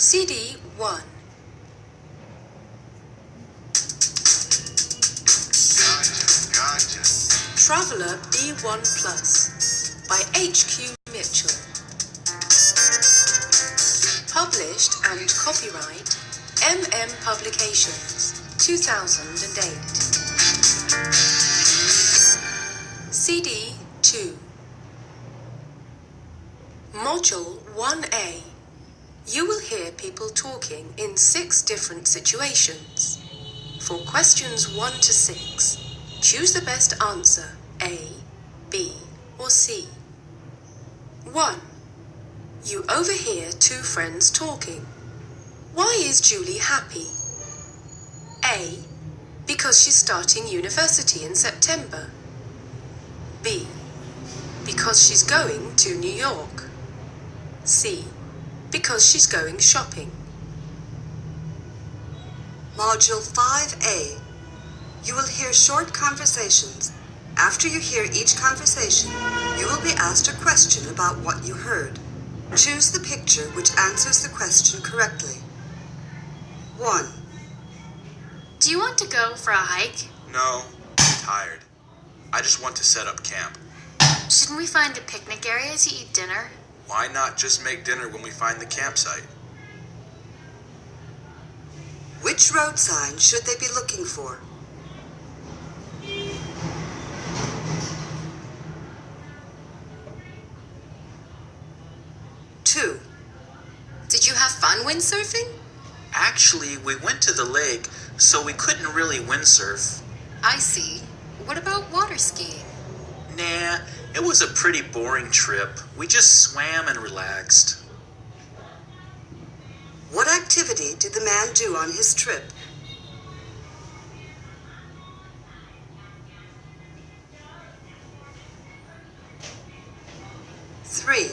CD 1. Gotcha. Traveller B1 Plus by H.Q. Mitchell. Published and copyright MM Publications, 2008. CD 2. Module 1A. You will hear people talking in 6 different situations. For questions 1 to 6, choose the best answer, A, B, or C. 1. You overhear 2 friends talking. Why is Julie happy? A. Because she's starting university in September. B. Because she's going to New York. C. Because she's going shopping. Module 5A. You will hear short conversations. After you hear each conversation, you will be asked a question about what you heard. Choose the picture which answers the question correctly. 1. Do you want to go for a hike? No, I'm tired. I just want to set up camp. Shouldn't we find a picnic area to eat dinner? Why not just make dinner when we find the campsite? Which road sign should they be looking for? 2. Did you have fun windsurfing? Actually, we went to the lake, so we couldn't really windsurf. I see. What about water skiing? Nah, it was a pretty boring trip. We just swam and relaxed. What activity did the man do on his trip? 3.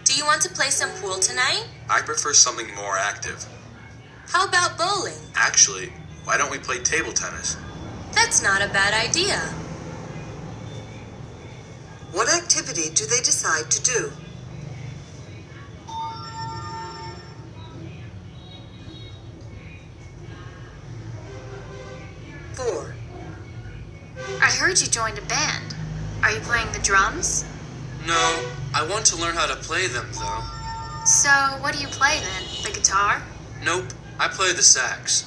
Do you want to play some pool tonight? I prefer something more active. How about bowling? Actually, why don't we play table tennis? That's not a bad idea. What activity do they decide to do? 4. I heard you joined a band. Are you playing the drums? No, I want to learn how to play them, though. So, what do you play then? The guitar? Nope, I play the sax.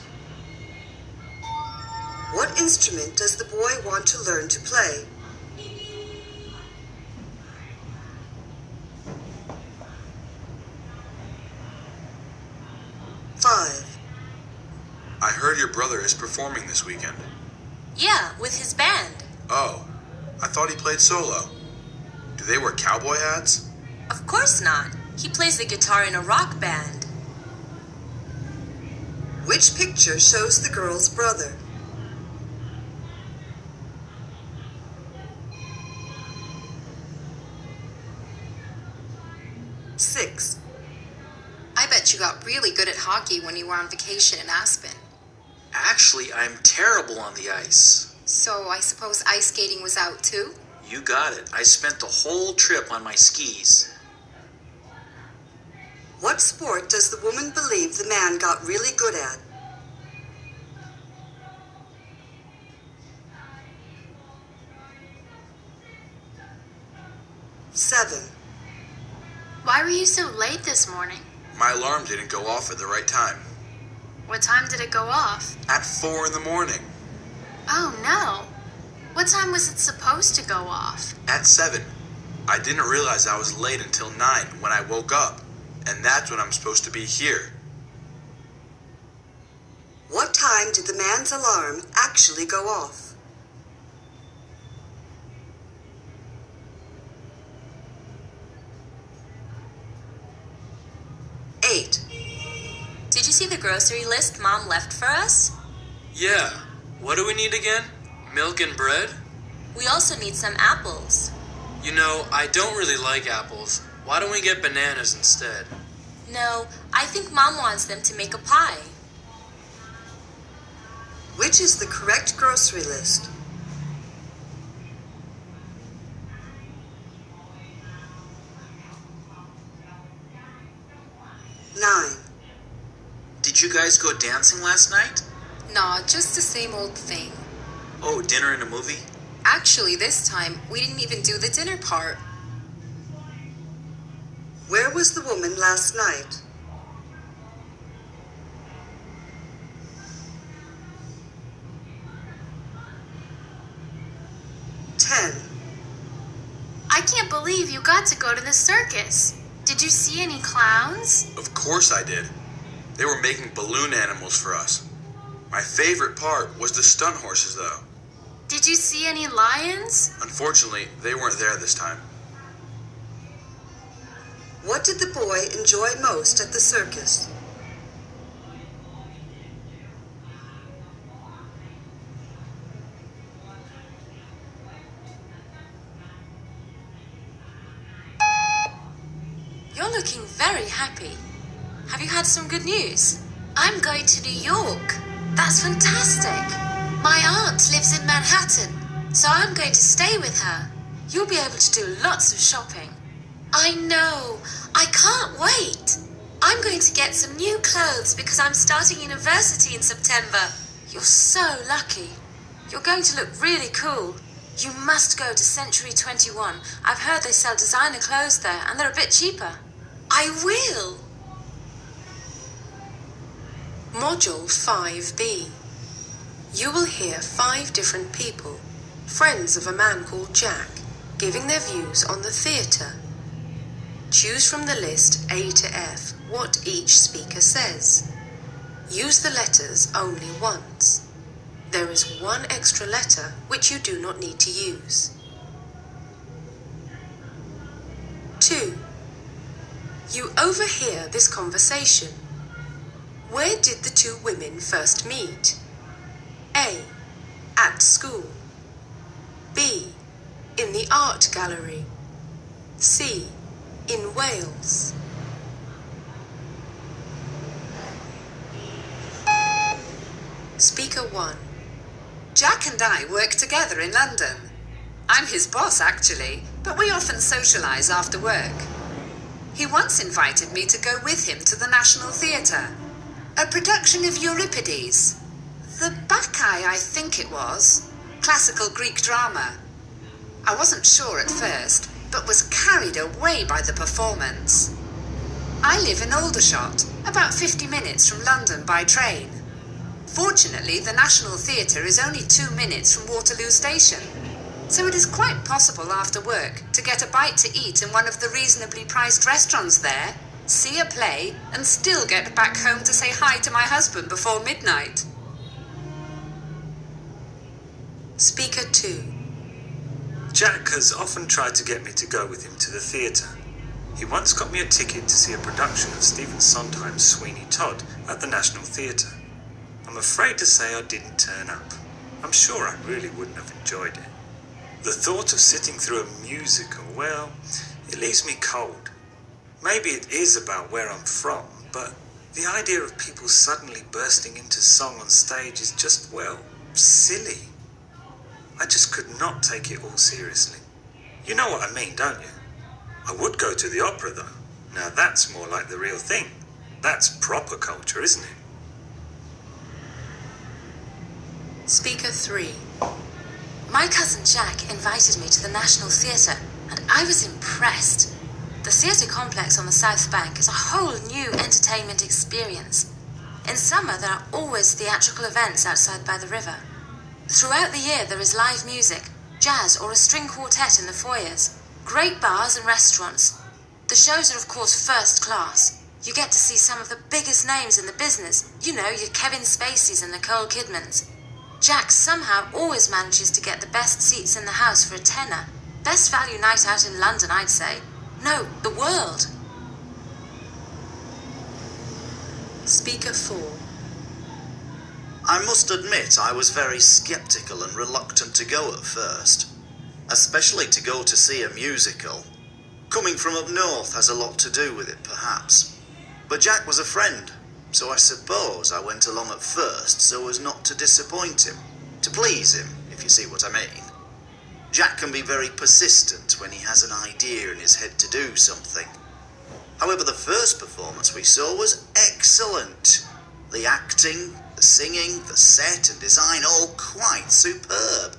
What instrument does the boy want to learn to play? 5. I heard your brother is performing this weekend. Yeah, with his band. Oh, I thought he played solo. Do they wear cowboy hats? Of course not. He plays the guitar in a rock band. Which picture shows the girl's brother? 6. I bet you got really good at hockey when you were on vacation in Aspen. Actually, I'm terrible on the ice. So I suppose ice skating was out too? You got it. I spent the whole trip on my skis. What sport does the woman believe the man got really good at? 7. Why were you so late this morning? My alarm didn't go off at the right time. What time did it go off? At 4 in the morning. Oh no. What time was it supposed to go off? At 7. I didn't realize I was late until 9 when I woke up. And that's when I'm supposed to be here. What time did the man's alarm actually go off? 8. Did you see the grocery list Mom left for us? Yeah. What do we need again? Milk and bread? We also need some apples. You know, I don't really like apples. Why don't we get bananas instead? No, I think Mom wants them to make a pie. Which is the correct grocery list? 9. Did you guys go dancing last night? Nah, just the same old thing. Oh, dinner and a movie? Actually, this time, we didn't even do the dinner part. Where was the woman last night? I can't believe you got to go to the circus. Did you see any clowns? Of course I did. They were making balloon animals for us. My favorite part was the stunt horses, though. Did you see any lions? Unfortunately, they weren't there this time. What did the boy enjoy most at the circus? You're looking very happy. Have you had some good news? I'm going to New York. That's fantastic. My aunt lives in Manhattan, so I'm going to stay with her. You'll be able to do lots of shopping. I know. I can't wait. I'm going to get some new clothes because I'm starting university in September. You're so lucky. You're going to look really cool. You must go to Century 21. I've heard they sell designer clothes there and they're a bit cheaper. I will. Module 5B. You will hear 5 different people, friends of a man called Jack, giving their views on the theatre. Choose from the list A to F what each speaker says. Use the letters only once. There is one extra letter which you do not need to use. 2. You overhear this conversation. Where did the 2 women first meet? A. At school. B. In the art gallery. C. In Wales. Speaker 1. Jack and I work together in London. I'm his boss, actually, but we often socialise after work. He once invited me to go with him to the National Theatre. A production of Euripides. The Bacchae, I think it was. Classical Greek drama. I wasn't sure at first, but was carried away by the performance. I live in Aldershot, about 50 minutes from London by train. Fortunately, the National Theatre is only 2 minutes from Waterloo Station, so it is quite possible after work to get a bite to eat in one of the reasonably priced restaurants there, see a play, and still get back home to say hi to my husband before midnight. Speaker 2. Jack has often tried to get me to go with him to the theatre. He once got me a ticket to see a production of Stephen Sondheim's Sweeney Todd at the National Theatre. I'm afraid to say I didn't turn up. I'm sure I really wouldn't have enjoyed it. The thought of sitting through a musical, well, it leaves me cold. Maybe it is about where I'm from, but the idea of people suddenly bursting into song on stage is just, well, silly. I just could not take it all seriously. You know what I mean, don't you? I would go to the opera, though. Now that's more like the real thing. That's proper culture, isn't it? Speaker 3. My cousin Jack invited me to the National Theatre, and I was impressed. The theatre complex on the South Bank is a whole new entertainment experience. In summer, there are always theatrical events outside by the river. Throughout the year, there is live music, jazz or a string quartet in the foyers, great bars and restaurants. The shows are, of course, first class. You get to see some of the biggest names in the business. You know, your Kevin Spaceys and Nicole Kidmans. Jack somehow always manages to get the best seats in the house for a tenner. Best value night out in London, I'd say. No, the world. Speaker 4. I must admit I was very sceptical and reluctant to go at first, especially to go to see a musical. Coming from up north has a lot to do with it, perhaps. But Jack was a friend, so I suppose I went along at first so as not to disappoint him, to please him, if you see what I mean. Jack can be very persistent when he has an idea in his head to do something. However, the first performance we saw was excellent. The acting, the singing, the set and design all quite superb.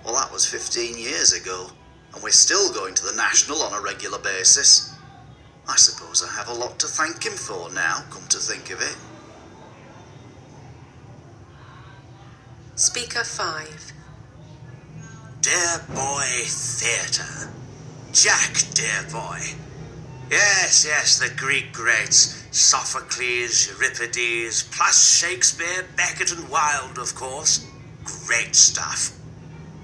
Well, that was 15 years ago, and we're still going to the National on a regular basis. I suppose I have a lot to thank him for now, come to think of it. Speaker 5. Dear Boy Theatre. Jack, dear boy. Yes, the Greek greats. Sophocles, Euripides, plus Shakespeare, Beckett and Wilde, of course. Great stuff.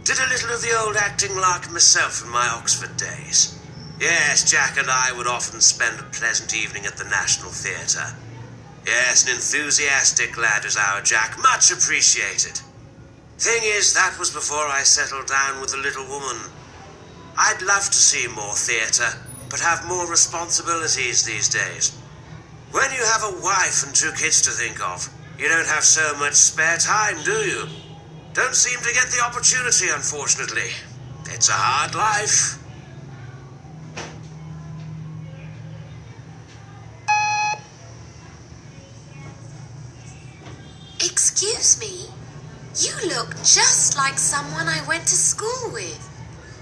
Did a little of the old acting lark myself in my Oxford days. Yes, Jack and I would often spend a pleasant evening at the National Theatre. Yes, an enthusiastic lad is our Jack, much appreciated. Thing is, that was before I settled down with the little woman. I'd love to see more theatre, but have more responsibilities these days. When you have a wife and 2 kids to think of, you don't have so much spare time, do you? Don't seem to get the opportunity, unfortunately. It's a hard life. Excuse me? You look just like someone I went to school with.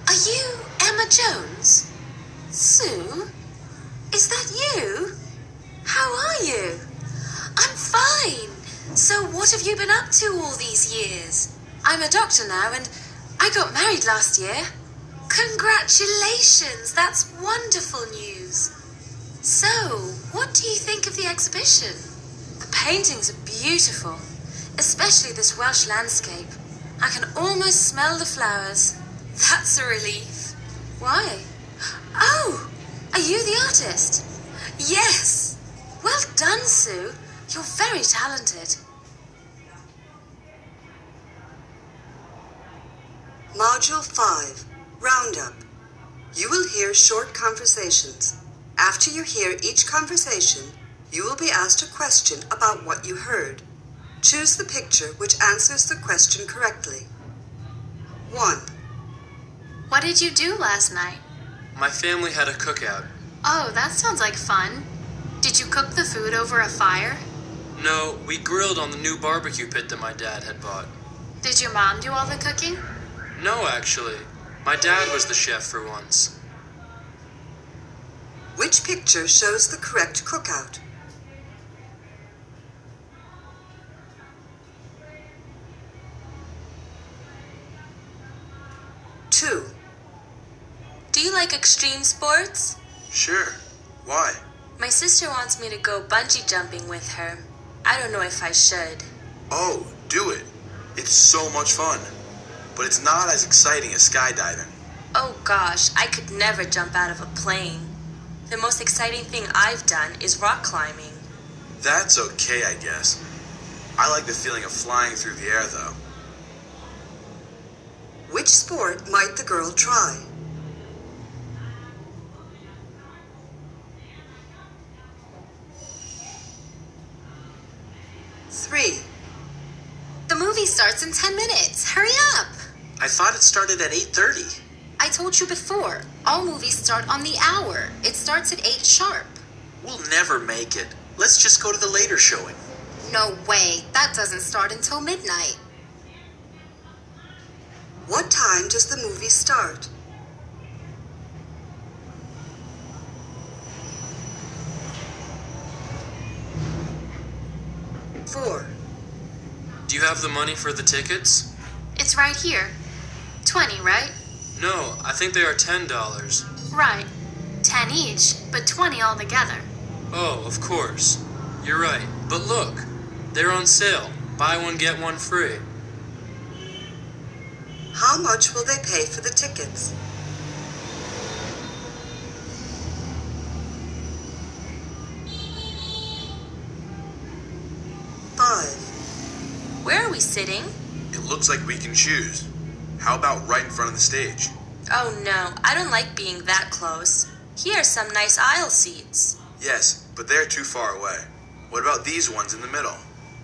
Are you Emma Jones? Sue? Is that you? How are you? I'm fine. So what have you been up to all these years? I'm a doctor now and I got married last year. Congratulations, that's wonderful news. So, what do you think of the exhibition? The paintings are beautiful, especially this Welsh landscape. I can almost smell the flowers. That's a relief. Why? Oh, are you the artist? Yes. Well done, Sue. You're very talented. Module 5, Roundup. You will hear short conversations. After you hear each conversation, you will be asked a question about what you heard. Choose the picture which answers the question correctly. 1. What did you do last night? My family had a cookout. Oh, that sounds like fun. Did you cook the food over a fire? No, we grilled on the new barbecue pit that my dad had bought. Did your mom do all the cooking? No, actually. My dad was the chef for once. Which picture shows the correct cookout? 2. Do you like extreme sports? Sure. Why? My sister wants me to go bungee jumping with her. I don't know if I should. Oh, do it. It's so much fun. But it's not as exciting as skydiving. Oh gosh, I could never jump out of a plane. The most exciting thing I've done is rock climbing. That's okay, I guess. I like the feeling of flying through the air, though. Which sport might the girl try? 3. The movie starts in 10 minutes. Hurry up. I thought it started at 8:30. I told you before, all movies start on the hour. It starts at 8 sharp. We'll never make it. Let's just go to the later showing. No way. That doesn't start until midnight. What time does the movie start? 4. Do you have the money for the tickets? It's right here. 20, right? No, I think they are $10. Right. 10 each, but 20 altogether. Oh, of course. You're right. But look, they're on sale. Buy one, get one free. How much will they pay for the tickets? 5. Where are we sitting? It looks like we can choose. How about right in front of the stage? Oh no, I don't like being that close. Here are some nice aisle seats. Yes, but they're too far away. What about these ones in the middle?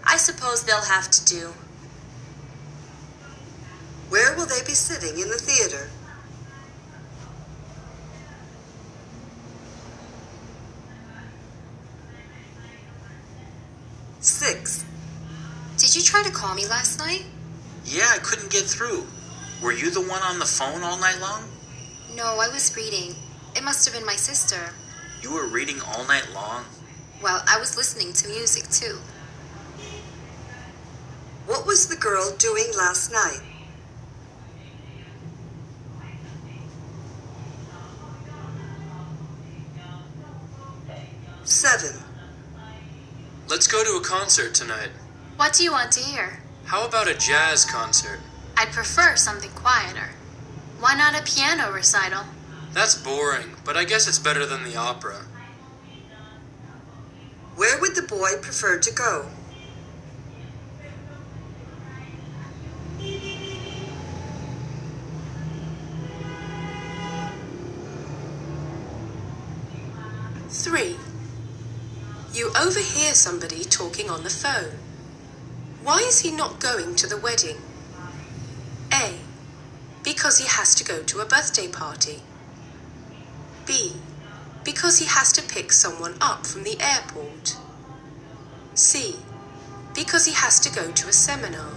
I suppose they'll have to do. Where will they be sitting in the theater? 6. 6. Did you try to call me last night? Yeah, I couldn't get through. Were you the one on the phone all night long? No, I was reading. It must have been my sister. You were reading all night long? Well, I was listening to music too. What was the girl doing last night? Seven. Let's go to a concert tonight. What do you want to hear? How about a jazz concert? I'd prefer something quieter. Why not a piano recital? That's boring, but I guess it's better than the opera. Where would the boy prefer to go? Three. You overhear somebody talking on the phone. Why is he not going to the wedding? A. Because he has to go to a birthday party. B. Because he has to pick someone up from the airport. C. Because he has to go to a seminar.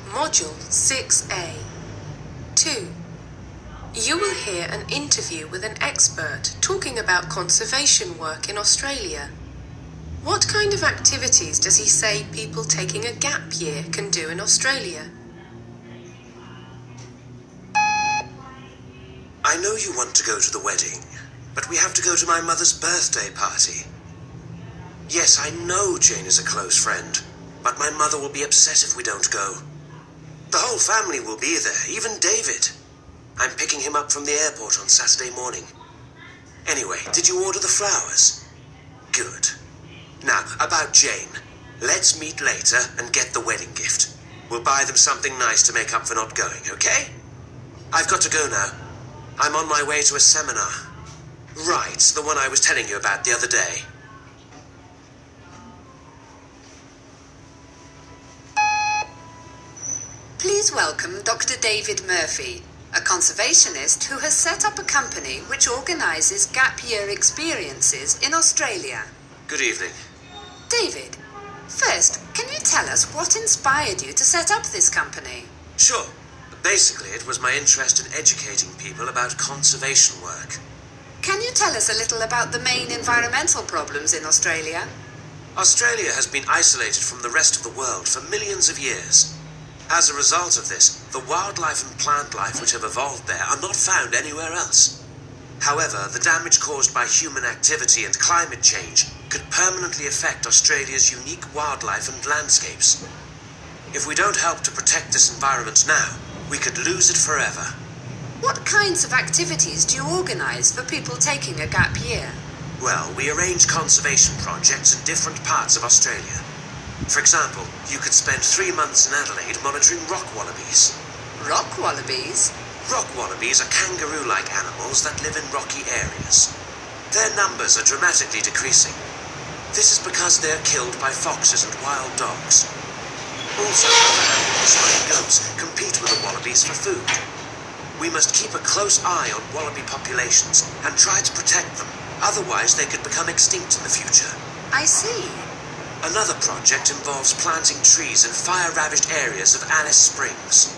Module 6A. 2. You will hear an interview with an expert talking about conservation work in Australia. What kind of activities does he say people taking a gap year can do in Australia? I know you want to go to the wedding, but we have to go to my mother's birthday party. Yes, I know Jane is a close friend, but my mother will be upset if we don't go. The whole family will be there, even David. I'm picking him up from the airport on Saturday morning. Anyway, did you order the flowers? Good. Now, about Jane. Let's meet later and get the wedding gift. We'll buy them something nice to make up for not going, okay? I've got to go now. I'm on my way to a seminar. Right, the one I was telling you about the other day. Please welcome Dr. David Murphy, a conservationist who has set up a company which organizes gap year experiences in Australia. Good evening. David, first, can you tell us what inspired you to set up this company? Sure. Basically, it was my interest in educating people about conservation work. Can you tell us a little about the main environmental problems in Australia? Australia has been isolated from the rest of the world for millions of years. As a result of this, the wildlife and plant life which have evolved there are not found anywhere else. However, the damage caused by human activity and climate change could permanently affect Australia's unique wildlife and landscapes. If we don't help to protect this environment now, we could lose it forever. What kinds of activities do you organize for people taking a gap year? Well, we arrange conservation projects in different parts of Australia. For example, you could spend 3 months in Adelaide monitoring rock wallabies. Rock wallabies? Rock wallabies are kangaroo-like animals that live in rocky areas. Their numbers are dramatically decreasing. This is because they are killed by foxes and wild dogs. Also, other animals like goats compete with the wallabies for food. We must keep a close eye on wallaby populations and try to protect them, otherwise they could become extinct in the future. I see. Another project involves planting trees in fire-ravaged areas of Alice Springs.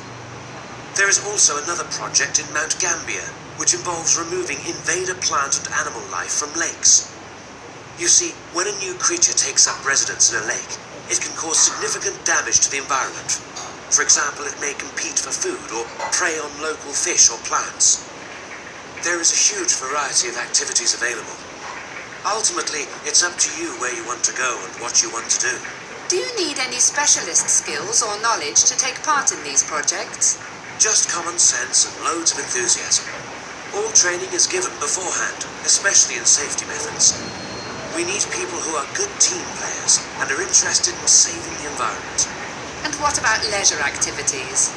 There is also another project in Mount Gambier, which involves removing invader plant and animal life from lakes. You see, when a new creature takes up residence in a lake, it can cause significant damage to the environment. For example, it may compete for food or prey on local fish or plants. There is a huge variety of activities available. Ultimately, it's up to you where you want to go and what you want to do. Do you need any specialist skills or knowledge to take part in these projects? Just common sense and loads of enthusiasm. All training is given beforehand, especially in safety methods. We need people who are good team players and are interested in saving the environment. And what about leisure activities?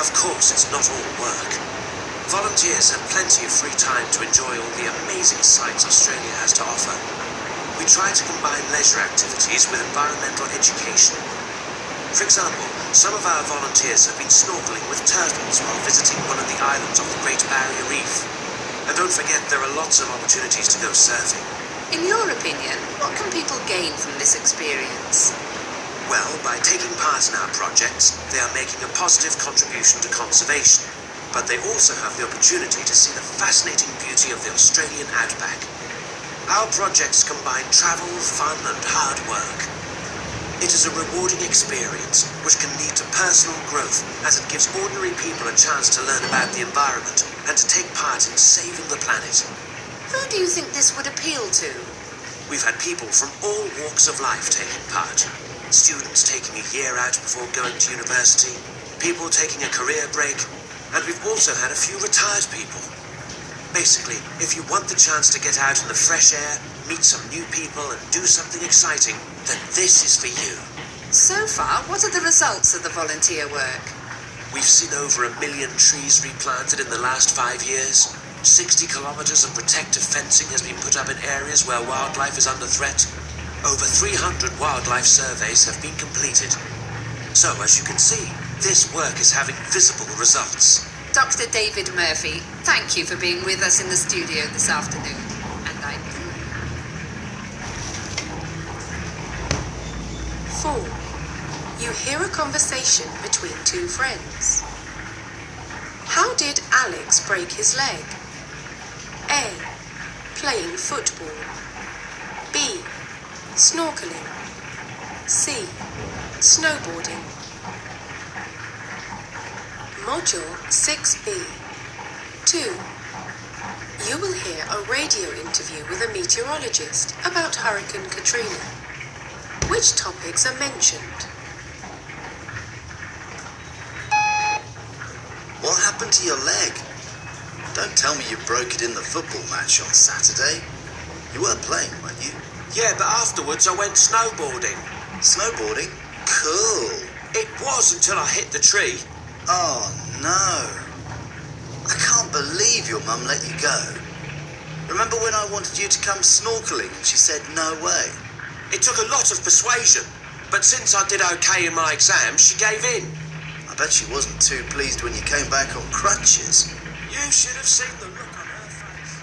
Of course, it's not all work. Volunteers have plenty of free time to enjoy all the amazing sights Australia has to offer. We try to combine leisure activities with environmental education. For example, some of our volunteers have been snorkeling with turtles while visiting one of the islands off the Great Barrier Reef. And don't forget, there are lots of opportunities to go surfing. In your opinion, what can people gain from this experience? Well, by taking part in our projects, they are making a positive contribution to conservation, but they also have the opportunity to see the fascinating beauty of the Australian outback. Our projects combine travel, fun, and hard work. It is a rewarding experience which can lead to personal growth as it gives ordinary people a chance to learn about the environment and to take part in saving the planet. Who do you think this would appeal to? We've had people from all walks of life taking part. Students taking a year out before going to university, people taking a career break, and we've also had a few retired people. Basically, if you want the chance to get out in the fresh air, meet some new people, and do something exciting, then this is for you. So far, what are the results of the volunteer work? We've seen over 1 million trees replanted in the last 5 years. 60 kilometers of protective fencing has been put up in areas where wildlife is under threat. Over 300 wildlife surveys have been completed. So, as you can see, this work is having visible results. Dr. David Murphy, thank you for being with us in the studio this afternoon. And 4. You hear a conversation between two friends. How did Alex break his leg? A. Playing football. B. Snorkeling. C. Snowboarding. Module 6B. 2. You will hear a radio interview with a meteorologist about Hurricane Katrina. Which topics are mentioned? What happened to your leg? Don't tell me you broke it in the football match on Saturday. You were playing, weren't you? Yeah, but afterwards I went snowboarding. Snowboarding? Cool. It was until I hit the tree. Oh, no. I can't believe your mum let you go. Remember when I wanted you to come snorkeling and she said no way? It took a lot of persuasion, but since I did okay in my exam, she gave in. I bet she wasn't too pleased when you came back on crutches. You should have seen the look on her face.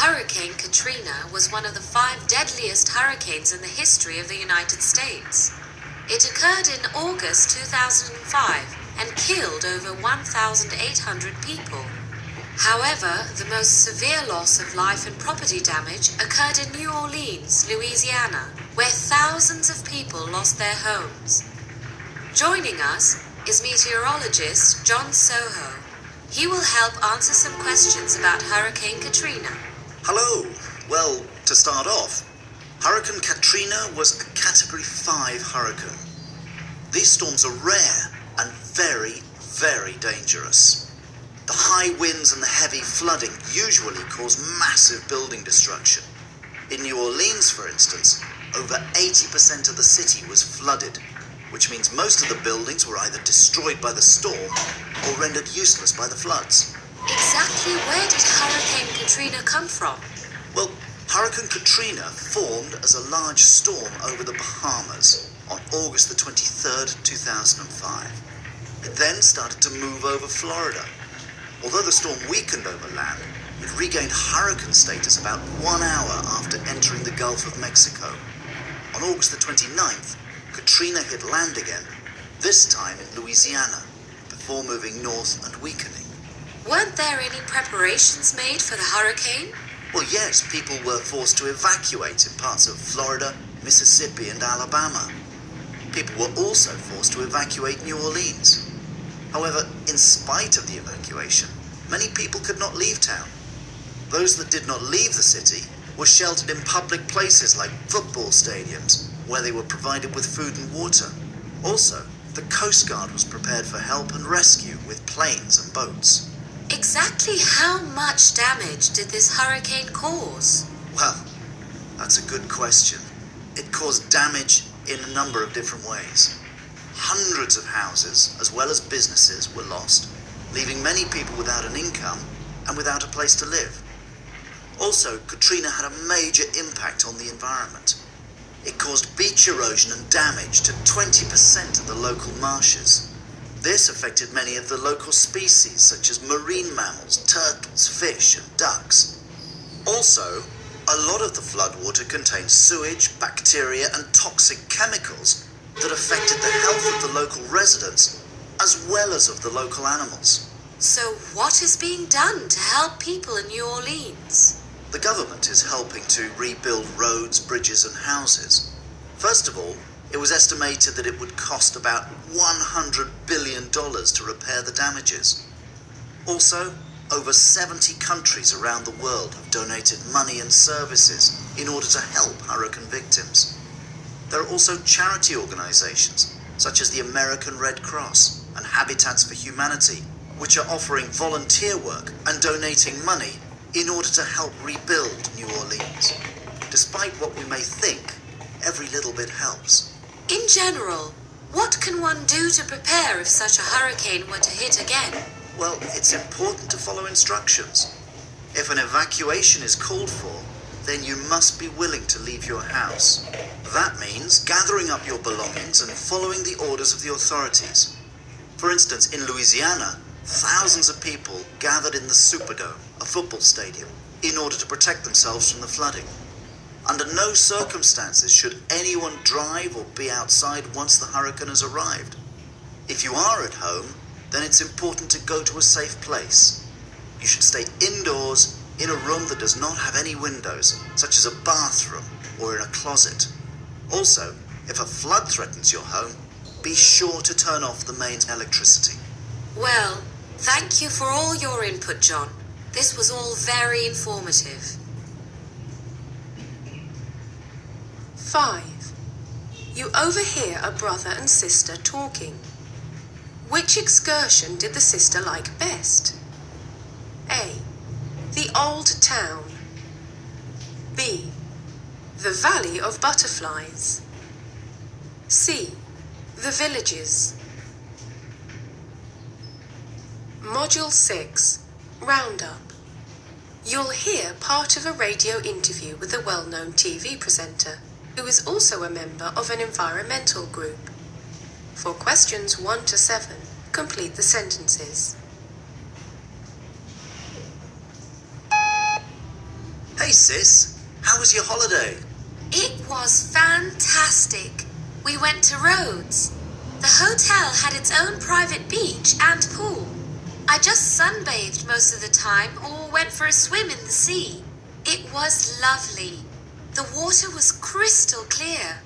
Hurricane Katrina was one of the 5 deadliest hurricanes in the history of the United States. It occurred in August 2005 and killed over 1,800 people. However, the most severe loss of life and property damage occurred in New Orleans, Louisiana, where thousands of people lost their homes. Joining us is meteorologist John Soho. He will help answer some questions about Hurricane Katrina. Hello. Well, to start off, Hurricane Katrina was a Category 5 hurricane. These storms are rare and very, very dangerous. The high winds and the heavy flooding usually cause massive building destruction. In New Orleans, for instance, over 80% of the city was flooded, which means most of the buildings were either destroyed by the storm or rendered useless by the floods. Exactly where did Hurricane Katrina come from? Well, Hurricane Katrina formed as a large storm over the Bahamas on August the 23rd, 2005. It then started to move over Florida. Although the storm weakened over land, it regained hurricane status about 1 hour after entering the Gulf of Mexico. On August the 29th, Katrina hit land again, this time in Louisiana, before moving north and weakening. Weren't there any preparations made for the hurricane? Well, yes, people were forced to evacuate in parts of Florida, Mississippi, and Alabama. People were also forced to evacuate New Orleans. However, in spite of the evacuation, many people could not leave town. Those that did not leave the city were sheltered in public places like football stadiums, where they were provided with food and water. Also, the Coast Guard was prepared for help and rescue with planes and boats. Exactly how much damage did this hurricane cause? Well, that's a good question. It caused damage in a number of different ways. Hundreds of houses, as well as businesses, were lost, leaving many people without an income and without a place to live. Also, Katrina had a major impact on the environment. It caused beach erosion and damage to 20% of the local marshes. This affected many of the local species, such as marine mammals, turtles, fish, and ducks. Also, a lot of the floodwater contained sewage, bacteria, and toxic chemicals that affected the health of the local residents, as well as of the local animals. So what is being done to help people in New Orleans? The government is helping to rebuild roads, bridges, and houses. First of all, it was estimated that it would cost about $100 billion to repair the damages. Also, over 70 countries around the world have donated money and services in order to help hurricane victims. There are also charity organizations, such as the American Red Cross and Habitats for Humanity, which are offering volunteer work and donating money in order to help rebuild New Orleans. Despite what we may think, every little bit helps. In general, what can one do to prepare if such a hurricane were to hit again? Well, it's important to follow instructions. If an evacuation is called for, then you must be willing to leave your house. That means gathering up your belongings and following the orders of the authorities. For instance, in Louisiana, thousands of people gathered in the Superdome, a football stadium, in order to protect themselves from the flooding. Under no circumstances should anyone drive or be outside once the hurricane has arrived. If you are at home, then it's important to go to a safe place. You should stay indoors in a room that does not have any windows, such as a bathroom or in a closet. Also, if a flood threatens your home, be sure to turn off the main electricity. Well, thank you for all your input, John. This was all very informative. 5. You overhear a brother and sister talking. Which excursion did the sister like best? A. The Old Town. B. The Valley of Butterflies. C. The Villages. Module 6. Roundup. You'll hear part of a radio interview with a well-known TV presenter who is also a member of an environmental group. For questions 1 to 7, complete the sentences. Hey sis, how was your holiday? It was fantastic. We went to Rhodes. The hotel had its own private beach and pool. I just sunbathed most of the time or went for a swim in the sea. It was lovely. The water was crystal clear.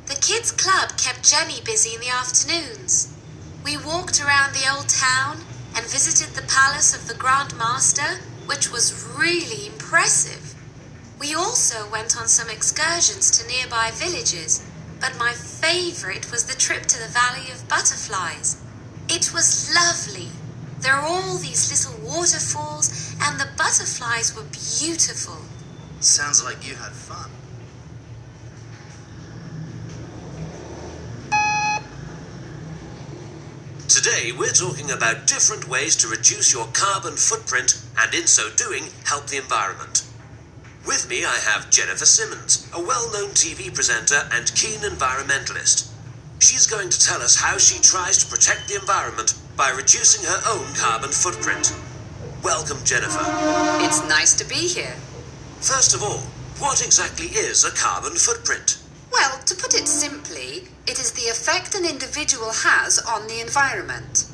The kids' club kept Jenny busy in the afternoons. We walked around the old town and visited the palace of the Grand Master, which was really impressive. We also went on some excursions to nearby villages, but my favorite was the trip to the Valley of Butterflies. It was lovely. There are all these little waterfalls, and the butterflies were beautiful. Sounds like you had fun. Today we're talking about different ways to reduce your carbon footprint and in so doing help the environment. With me I have Jennifer Simmons, a well-known TV presenter and keen environmentalist. She's going to tell us how she tries to protect the environment by reducing her own carbon footprint. Welcome, Jennifer. It's nice to be here. First of all, what exactly is a carbon footprint? Well, to put it simply, it is the effect an individual has on the environment.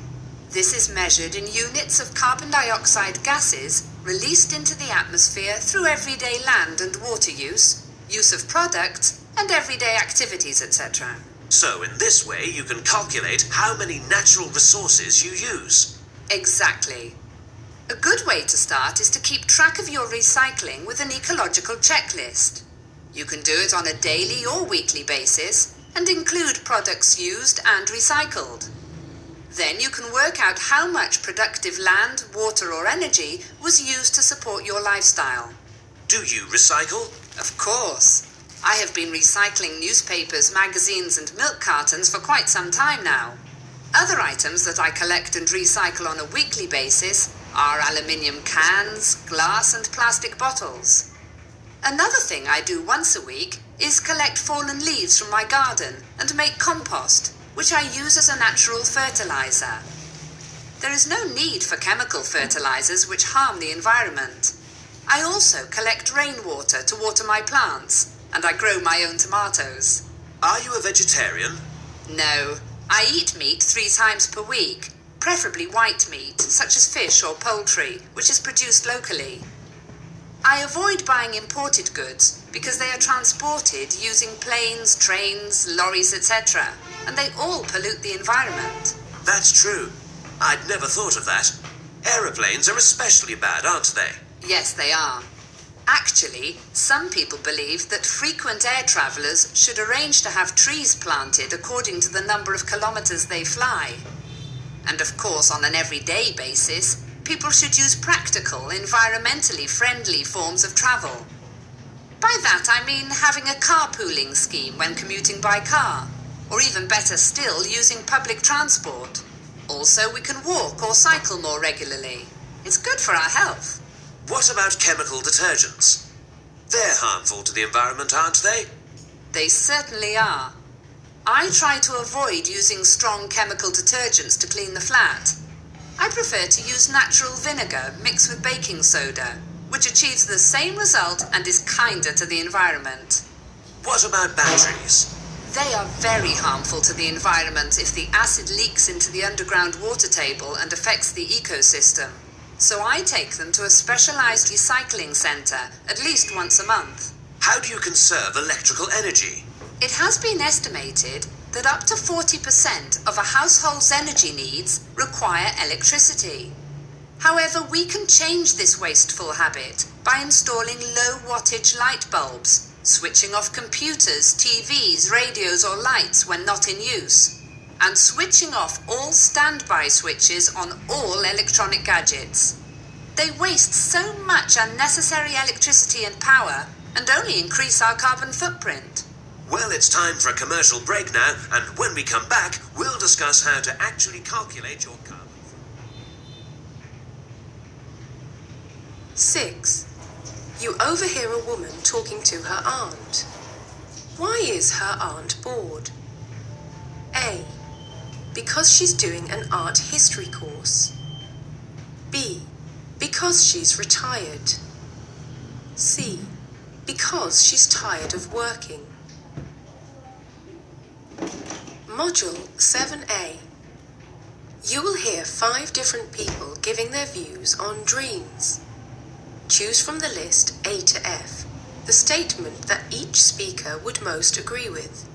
This is measured in units of carbon dioxide gases released into the atmosphere through everyday land and water use of products, and everyday activities, etc. So in this way you can calculate how many natural resources you use. Exactly. A good way to start is to keep track of your recycling with an ecological checklist. You can do it on a daily or weekly basis and include products used and recycled. Then you can work out how much productive land, water or energy was used to support your lifestyle. Do you recycle? Of course. I have been recycling newspapers, magazines and milk cartons for quite some time now. Other items that I collect and recycle on a weekly basis are aluminium cans, glass and plastic bottles. Another thing I do once a week is collect fallen leaves from my garden and make compost. which I use as a natural fertilizer. There is no need for chemical fertilizers which harm the environment. I also collect rainwater to water my plants, and I grow my own tomatoes. Are you a vegetarian? No, I eat meat 3 times per week, preferably white meat, such as fish or poultry, which is produced locally. I avoid buying imported goods because they are transported using planes, trains, lorries, etc., and they all pollute the environment. That's true. I'd never thought of that. Aeroplanes are especially bad, aren't they? Yes, they are. Actually, some people believe that frequent air travellers should arrange to have trees planted according to the number of kilometres they fly. And of course, on an everyday basis, people should use practical, environmentally friendly forms of travel. By that I mean having a carpooling scheme when commuting by car, or even better still, using public transport. Also, we can walk or cycle more regularly. It's good for our health. What about chemical detergents? They're harmful to the environment, aren't they? They certainly are. I try to avoid using strong chemical detergents to clean the flat. I prefer to use natural vinegar mixed with baking soda, which achieves the same result and is kinder to the environment. What about batteries? They are very harmful to the environment if the acid leaks into the underground water table and affects the ecosystem. So I take them to a specialized recycling center at least once a month. How do you conserve electrical energy? It has been estimated that up to 40% of a household's energy needs require electricity. However, we can change this wasteful habit by installing low-wattage light bulbs, switching off computers, TVs, radios or lights when not in use, and switching off all standby switches on all electronic gadgets. They waste so much unnecessary electricity and power and only increase our carbon footprint. Well, it's time for a commercial break now, and when we come back, we'll discuss how to actually calculate your carbon. 6. You overhear a woman talking to her aunt. Why is her aunt bored? A. Because she's doing an art history course. B. Because she's retired. C. Because she's tired of working. Module 7A. You will hear 5 different people giving their views on dreams. Choose from the list A to F the statement that each speaker would most agree with.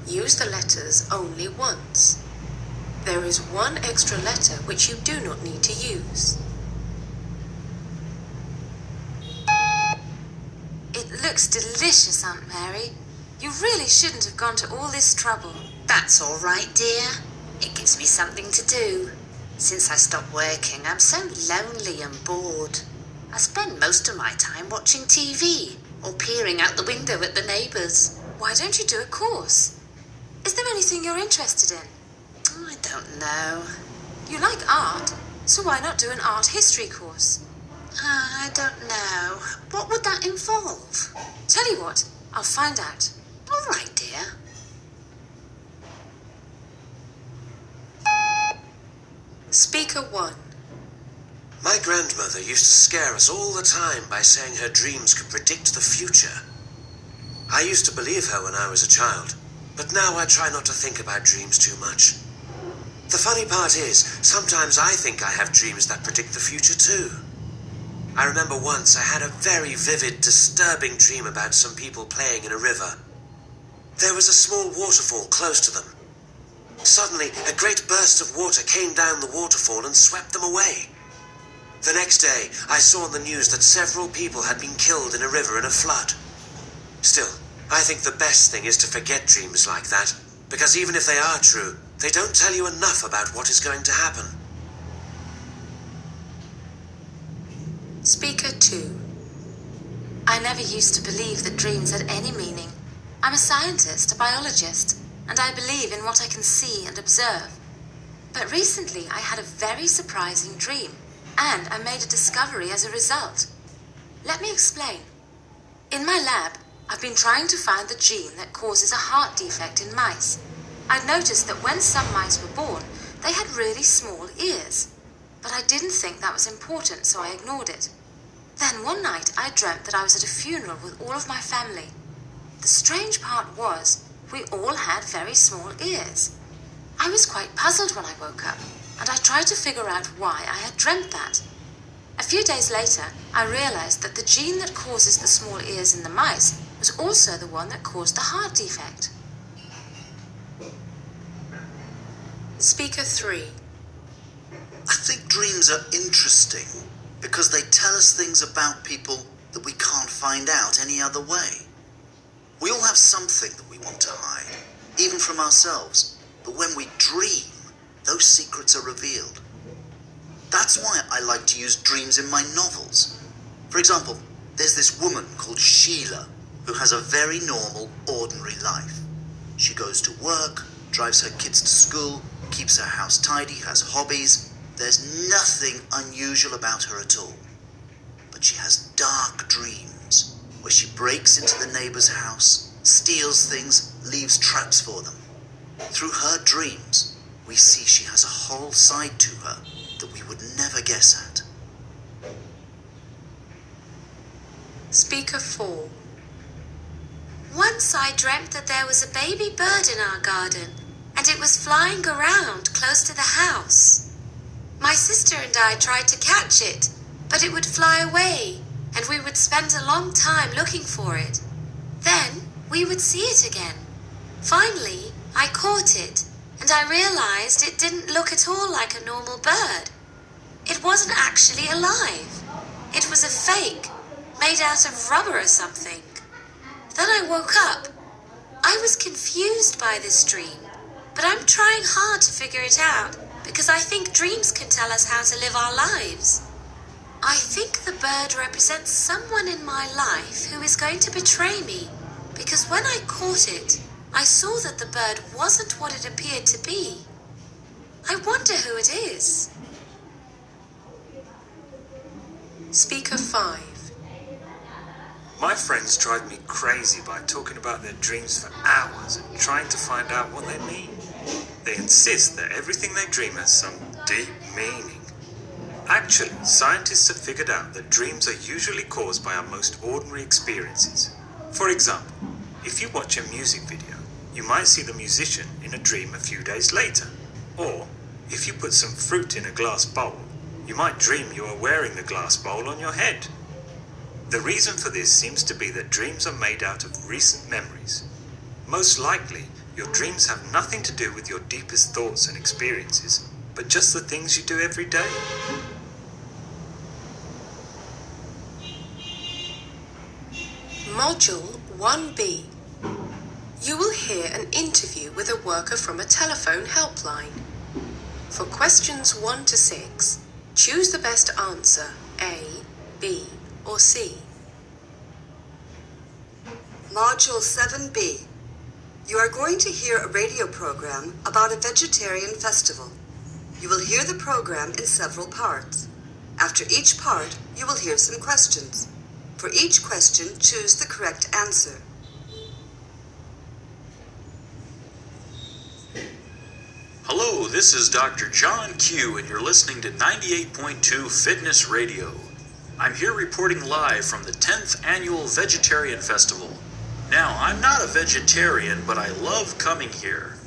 Use the letters only once. There is one extra letter which you do not need to use. It looks delicious, Aunt Mary. You really shouldn't have gone to all this trouble. That's all right, dear. It gives me something to do. Since I stopped working, I'm so lonely and bored. I spend most of my time watching TV or peering out the window at the neighbours. Why don't you do a course? Is there anything you're interested in? I don't know. You like art, so why not do an art history course? I don't know. What would that involve? Tell you what, I'll find out. All right, dear. Speaker 1. My grandmother used to scare us all the time by saying her dreams could predict the future. I used to believe her when I was a child, but now I try not to think about dreams too much. The funny part is, sometimes I think I have dreams that predict the future too. I remember once I had a very vivid, disturbing dream about some people playing in a river. There was a small waterfall close to them. Suddenly, a great burst of water came down the waterfall and swept them away. The next day, I saw on the news that several people had been killed in a river in a flood. Still, I think the best thing is to forget dreams like that, because even if they are true, they don't tell you enough about what is going to happen. Speaker 2. I never used to believe that dreams had any meaning. I'm a scientist, a biologist, and I believe in what I can see and observe. But recently I had a very surprising dream, and I made a discovery as a result. Let me explain. In my lab, I've been trying to find the gene that causes a heart defect in mice. I'd noticed that when some mice were born, they had really small ears. But I didn't think that was important, so I ignored it. Then one night I dreamt that I was at a funeral with all of my family. The strange part was, we all had very small ears. I was quite puzzled when I woke up, and I tried to figure out why I had dreamt that. A few days later, I realized that the gene that causes the small ears in the mice was also the one that caused the heart defect. Speaker 3. I think dreams are interesting because they tell us things about people that we can't find out any other way. We all have something that we want to hide, even from ourselves, but when we dream, those secrets are revealed. That's why I like to use dreams in my novels. For example, there's this woman called Sheila who has a very normal, ordinary life. She goes to work, drives her kids to school, keeps her house tidy, has hobbies. There's nothing unusual about her at all. But she has dark dreams where she breaks into the neighbor's house, steals things, leaves traps for them. Through her dreams, we see she has a whole side to her that we would never guess at. Speaker 4. Once I dreamt that there was a baby bird in our garden, and it was flying around close to the house. My sister and I tried to catch it, but it would fly away, and we would spend a long time looking for it. Then we would see it again. Finally, I caught it, and I realized it didn't look at all like a normal bird. It wasn't actually alive. It was a fake, made out of rubber or something. Then I woke up. I was confused by this dream, but I'm trying hard to figure it out because I think dreams can tell us how to live our lives. I think the bird represents someone in my life who is going to betray me because when I caught it, I saw that the bird wasn't what it appeared to be. I wonder who it is. Speaker 5. My friends drive me crazy by talking about their dreams for hours and trying to find out what they mean. They insist that everything they dream has some deep meaning. Actually, scientists have figured out that dreams are usually caused by our most ordinary experiences. For example, if you watch a music video, you might see the musician in a dream a few days later. Or, if you put some fruit in a glass bowl, you might dream you are wearing the glass bowl on your head. The reason for this seems to be that dreams are made out of recent memories. Most likely, your dreams have nothing to do with your deepest thoughts and experiences, but just the things you do every day. Module 1B. You will hear an interview with a worker from a telephone helpline. For questions 1 to 6, choose the best answer, A, B, or C. Module 7B. You are going to hear a radio program about a vegetarian festival. You will hear the program in several parts. After each part, you will hear some questions. For each question, choose the correct answer. Hello, this is Dr. John Q, and you're listening to 98.2 Fitness Radio. I'm here reporting live from the 10th Annual Vegetarian Festival. Now, I'm not a vegetarian, but I love coming here.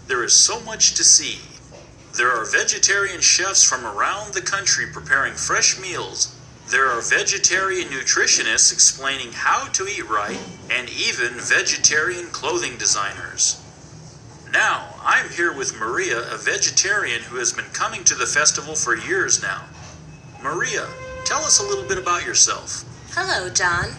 There is so much to see. There are vegetarian chefs from around the country preparing fresh meals. There are vegetarian nutritionists explaining how to eat right, and even vegetarian clothing designers. Now, I'm here with Maria, a vegetarian who has been coming to the festival for years now. Maria, tell us a little bit about yourself. Hello, John.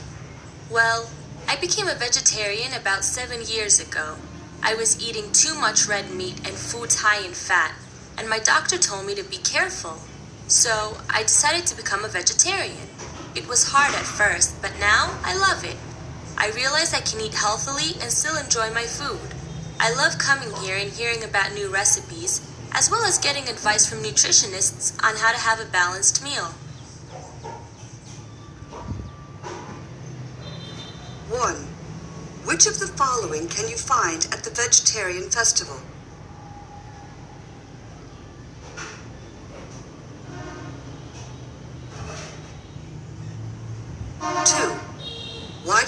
Well, I became a vegetarian about 7 years ago. I was eating too much red meat and foods high in fat, and my doctor told me to be careful. So I decided to become a vegetarian. It was hard at first, but now I love it. I realize I can eat healthily and still enjoy my food. I love coming here and hearing about new recipes, as well as getting advice from nutritionists on how to have a balanced meal. 1. Which of the following can you find at the vegetarian festival?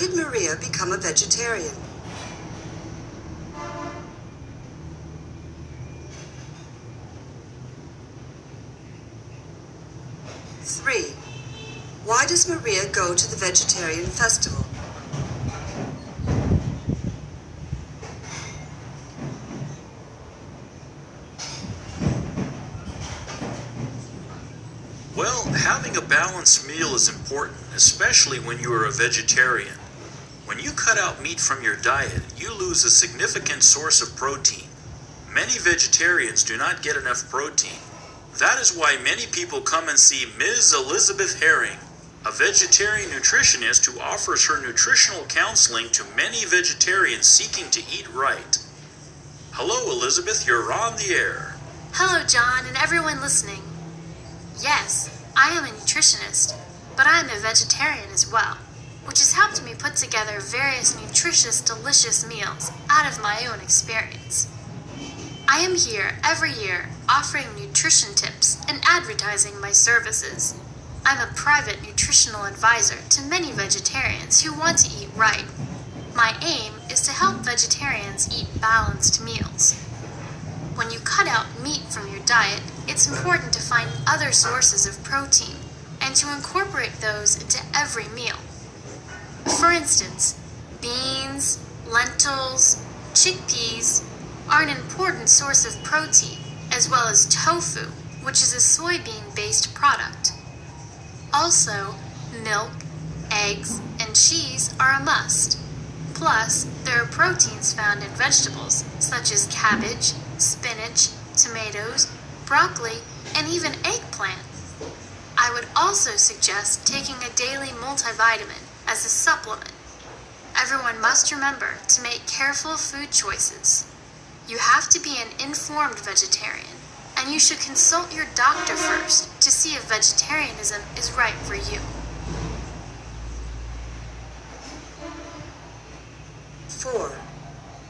did Maria become a vegetarian? 3. Why does Maria go to the vegetarian festival? 'Well, having a balanced meal is important, especially when you are a vegetarian. When you cut out meat from your diet, you lose a significant source of protein. Many vegetarians do not get enough protein. That is why many people come and see Ms. Elizabeth Herring, a vegetarian nutritionist who offers her nutritional counseling to many vegetarians seeking to eat right. Hello, Elizabeth, you're on the air. Hello, John, and everyone listening. Yes, I am a nutritionist, but I am a vegetarian as well, which has helped me put together various nutritious, delicious meals out of my own experience. I am here every year offering nutrition tips and advertising my services. I'm a private nutritional advisor to many vegetarians who want to eat right. My aim is to help vegetarians eat balanced meals. When you cut out meat from your diet, it's important to find other sources of protein and to incorporate those into every meal. For instance, beans, lentils, chickpeas are an important source of protein, as well as tofu, which is a soybean-based product. Also, milk, eggs, and cheese are a must. Plus, there are proteins found in vegetables, such as cabbage, spinach, tomatoes, broccoli, and even eggplant. I would also suggest taking a daily multivitamin as a supplement. Everyone must remember to make careful food choices. You have to be an informed vegetarian, and you should consult your doctor first to see if vegetarianism is right for you. 4.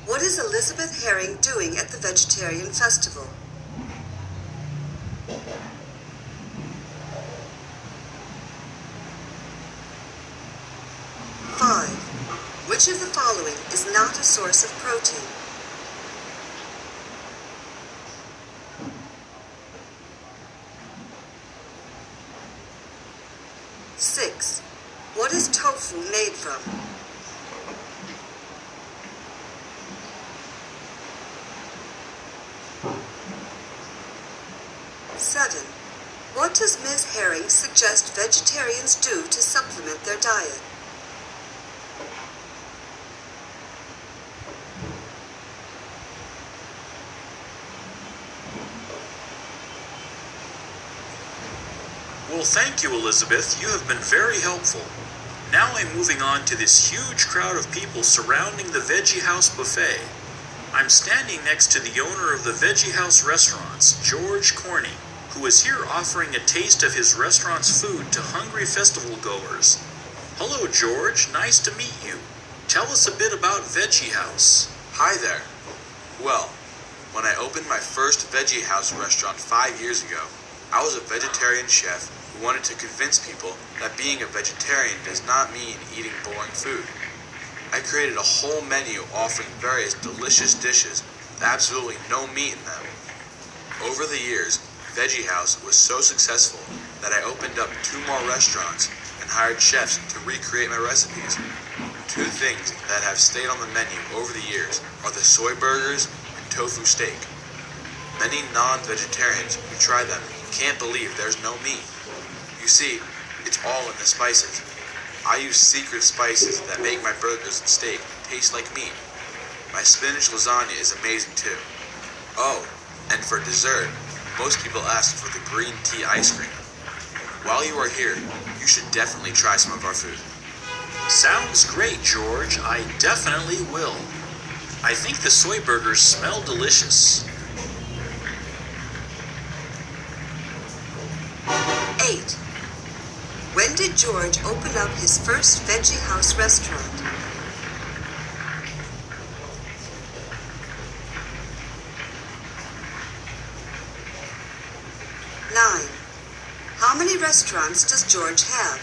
What is Elizabeth Herring doing at the vegetarian festival? 5. Which of the following is not a source of protein? 6. What is tofu made from? 7. What does Ms. Herring suggest vegetarians do to supplement their diet? 'Well, thank you, Elizabeth. You have been very helpful. Now I'm moving on to this huge crowd of people surrounding the Veggie House buffet. I'm standing next to the owner of the Veggie House restaurants, George Corney, who is here offering a taste of his restaurant's food to hungry festival goers. Hello, George. Nice to meet you. Tell us a bit about Veggie House. Hi there. Well, when I opened my first Veggie House restaurant 5 years ago, I was a vegetarian chef who wanted to convince people that being a vegetarian does not mean eating boring food. I created a whole menu offering various delicious dishes with absolutely no meat in them. Over the years, Veggie House was so successful that I opened up 2 more restaurants and hired chefs to recreate my recipes. 2 things that have stayed on the menu over the years are the soy burgers and tofu steak. Many non-vegetarians who try them can't believe there's no meat. You see, it's all in the spices. I use secret spices that make my burgers and steak taste like meat. My spinach lasagna is amazing too. Oh, and for dessert, most people ask for the green tea ice cream. While you are here, you should definitely try some of our food. Sounds great, George. I definitely will. I think the soy burgers smell delicious. 8. When did George open up his first Veggie House restaurant? 9. How many restaurants does George have?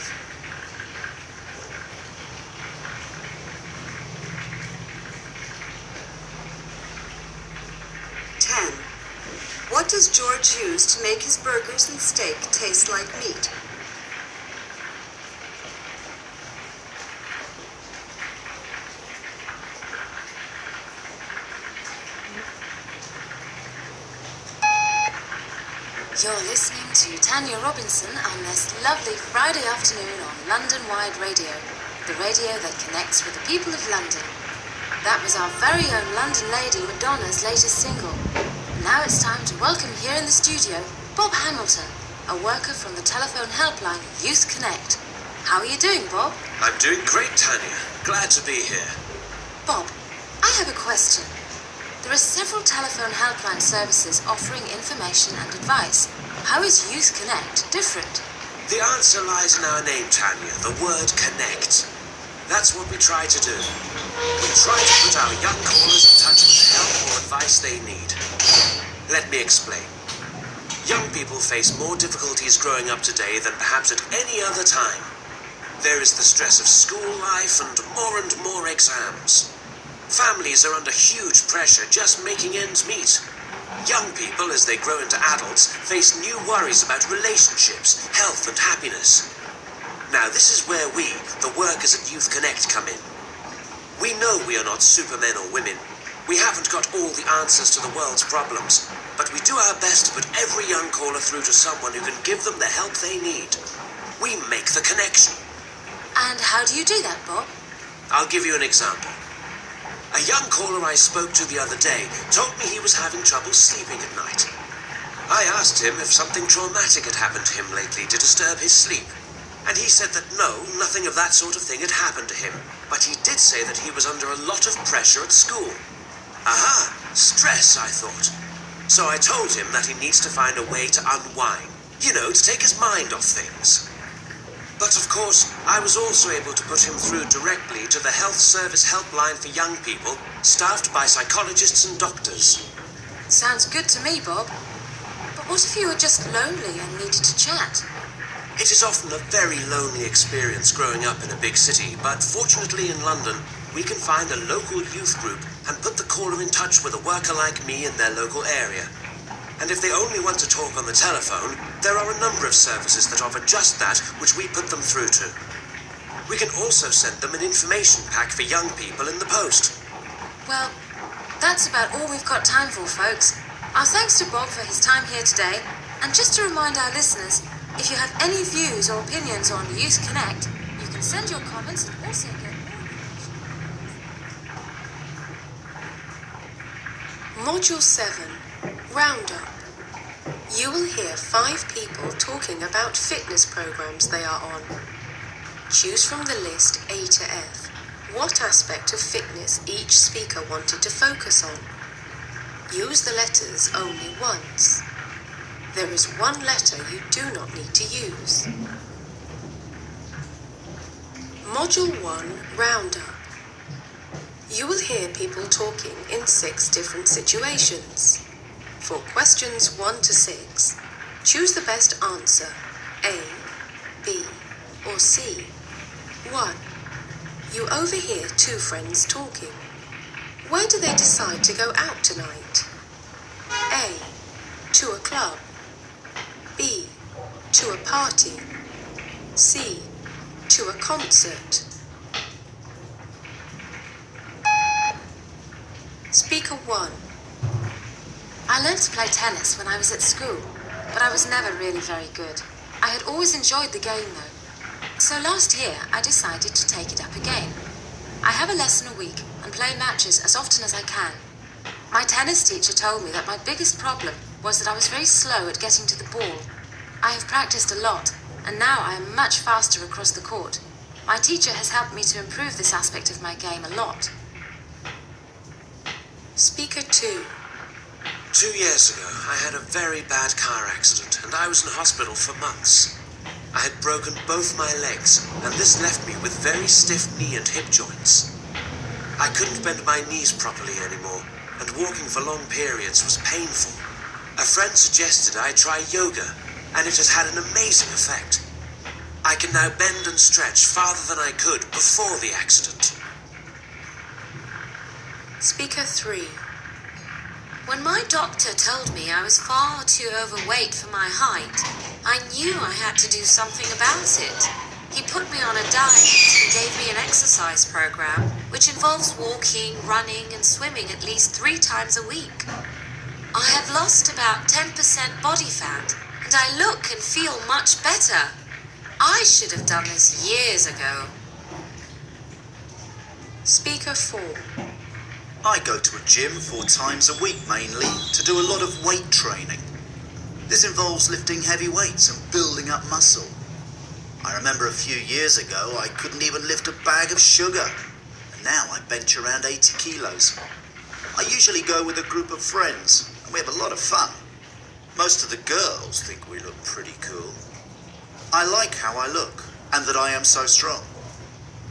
10. What does George use to make his burgers and steak taste like meat? You're listening to Tanya Robinson on this lovely Friday afternoon on London Wide Radio, the radio that connects with the people of London. That was our very own London lady Madonna's latest single. Now it's time to welcome here in the studio Bob Hamilton, a worker from the telephone helpline Youth Connect. How are you doing, Bob? I'm doing great, Tanya. Glad to be here. Bob, I have a question. There are several telephone helpline services offering information and advice. How is Youth Connect different? The answer lies in our name, Tanya, the word connect. That's what we try to do. We try to put our young callers in touch with the help or advice they need. Let me explain. Young people face more difficulties growing up today than perhaps at any other time. There is the stress of school life and more exams. Families are under huge pressure just making ends meet. Young people, as they grow into adults, face new worries about relationships, health and happiness. Now, this is where we, the workers at Youth Connect, come in. We know we are not supermen or women. We haven't got all the answers to the world's problems, but we do our best to put every young caller through to someone who can give them the help they need. We make the connection. And how do you do that, Bob? I'll give you an example. A young caller I spoke to the other day told me he was having trouble sleeping at night. I asked him if something traumatic had happened to him lately to disturb his sleep, and he said that no, nothing of that sort of thing had happened to him, but he did say that he was under a lot of pressure at school. Aha, stress, I thought. So I told him that he needs to find a way to unwind, to take his mind off things. But of course, I was also able to put him through directly to the health service helpline for young people, staffed by psychologists and doctors. Sounds good to me, Bob. But what if you were just lonely and needed to chat? It is often a very lonely experience growing up in a big city, but fortunately in London, we can find a local youth group and put the caller in touch with a worker like me in their local area. And if they only want to talk on the telephone, there are a number of services that offer just that, which we put them through to. We can also send them an information pack for young people in the post. Well, that's about all we've got time for, folks. Our thanks to Bob for his time here today. And just to remind our listeners, if you have any views or opinions on Youth Connect, you can send your comments and also get more information. Module 7. Roundup. You will hear 5 people talking about fitness programs they are on. Choose from the list A to F what aspect of fitness each speaker wanted to focus on. Use the letters only once. There is one letter you do not need to use. Module 1 Roundup. You will hear people talking in 6 different situations. For questions 1 to 6, choose the best answer, A, B, or C. 1. You overhear 2 friends talking. Where do they decide to go out tonight? A. To a club. B. To a party. C. To a concert. Speaker 1. I learned to play tennis when I was at school, but I was never really very good. I had always enjoyed the game though. So last year I decided to take it up again. I have a lesson a week and play matches as often as I can. My tennis teacher told me that my biggest problem was that I was very slow at getting to the ball. I have practiced a lot, and now I am much faster across the court. My teacher has helped me to improve this aspect of my game a lot. Speaker 2. 2 years ago, I had a very bad car accident, and I was in hospital for months. I had broken both my legs, and this left me with very stiff knee and hip joints. I couldn't bend my knees properly anymore, and walking for long periods was painful. A friend suggested I try yoga, and it has had an amazing effect. I can now bend and stretch farther than I could before the accident. Speaker 3. When my doctor told me I was far too overweight for my height, I knew I had to do something about it. He put me on a diet and gave me an exercise program which involves walking, running and swimming at least 3 times a week. I have lost about 10% body fat and I look and feel much better. I should have done this years ago. Speaker 4. I go to a gym 4 times a week mainly to do a lot of weight training. This involves lifting heavy weights and building up muscle. I remember a few years ago I couldn't even lift a bag of sugar, and now I bench around 80 kilos. I usually go with a group of friends, and we have a lot of fun. Most of the girls think we look pretty cool. I like how I look, and that I am so strong.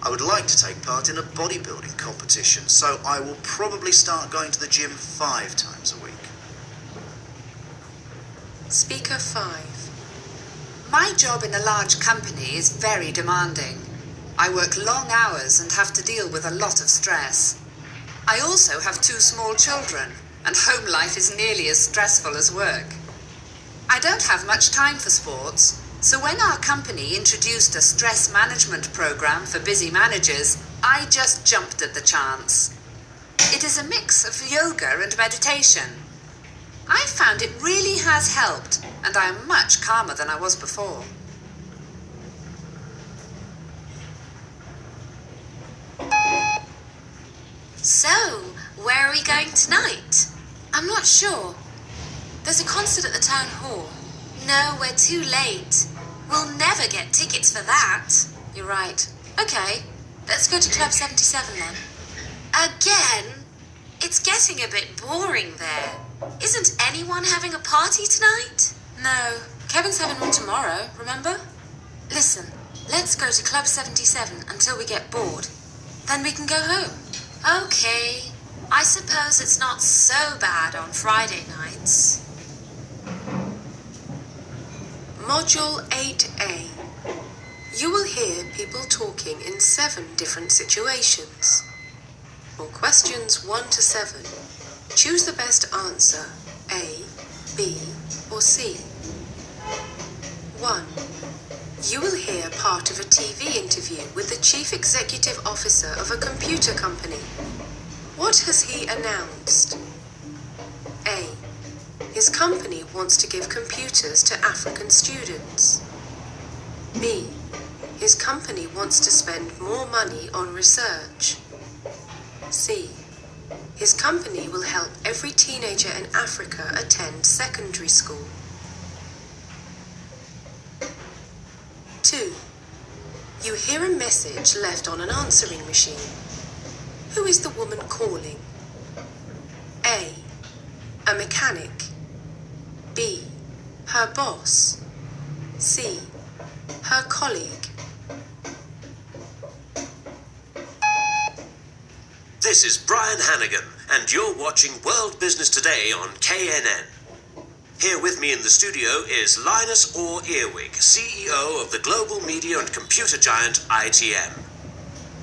I would like to take part in a bodybuilding competition, so I will probably start going to the gym 5 times a week. Speaker 5. My job in a large company is very demanding. I work long hours and have to deal with a lot of stress. I also have 2 small children, and home life is nearly as stressful as work. I don't have much time for sports, so when our company introduced a stress management program for busy managers, I just jumped at the chance. It is a mix of yoga and meditation. I found it really has helped, and I am much calmer than I was before. So, where are we going tonight? I'm not sure. There's a concert at the town hall. No, we're too late. We'll never get tickets for that. You're right. Okay, let's go to Club 77 then. Again? It's getting a bit boring there. Isn't anyone having a party tonight? No, Kevin's having one tomorrow, remember? Listen, let's go to Club 77 until we get bored. Then we can go home. Okay, I suppose it's not so bad on Friday nights. Module 8A. You will hear people talking in 7 different situations. For questions 1 to 7, choose the best answer, A, B, or C. 1. You will hear part of a TV interview with the Chief Executive Officer of a computer company. What has he announced? A. His company wants to give computers to African students. B. His company wants to spend more money on research. C. His company will help every teenager in Africa attend secondary school. 2. You hear a message left on an answering machine. Who is the woman calling? A. A mechanic. B. Her boss. C. Her colleague. This is Brian Hannigan, and you're watching World Business Today on KNN. Here with me in the studio is Linus Orr Earwig, CEO of the global media and computer giant ITM.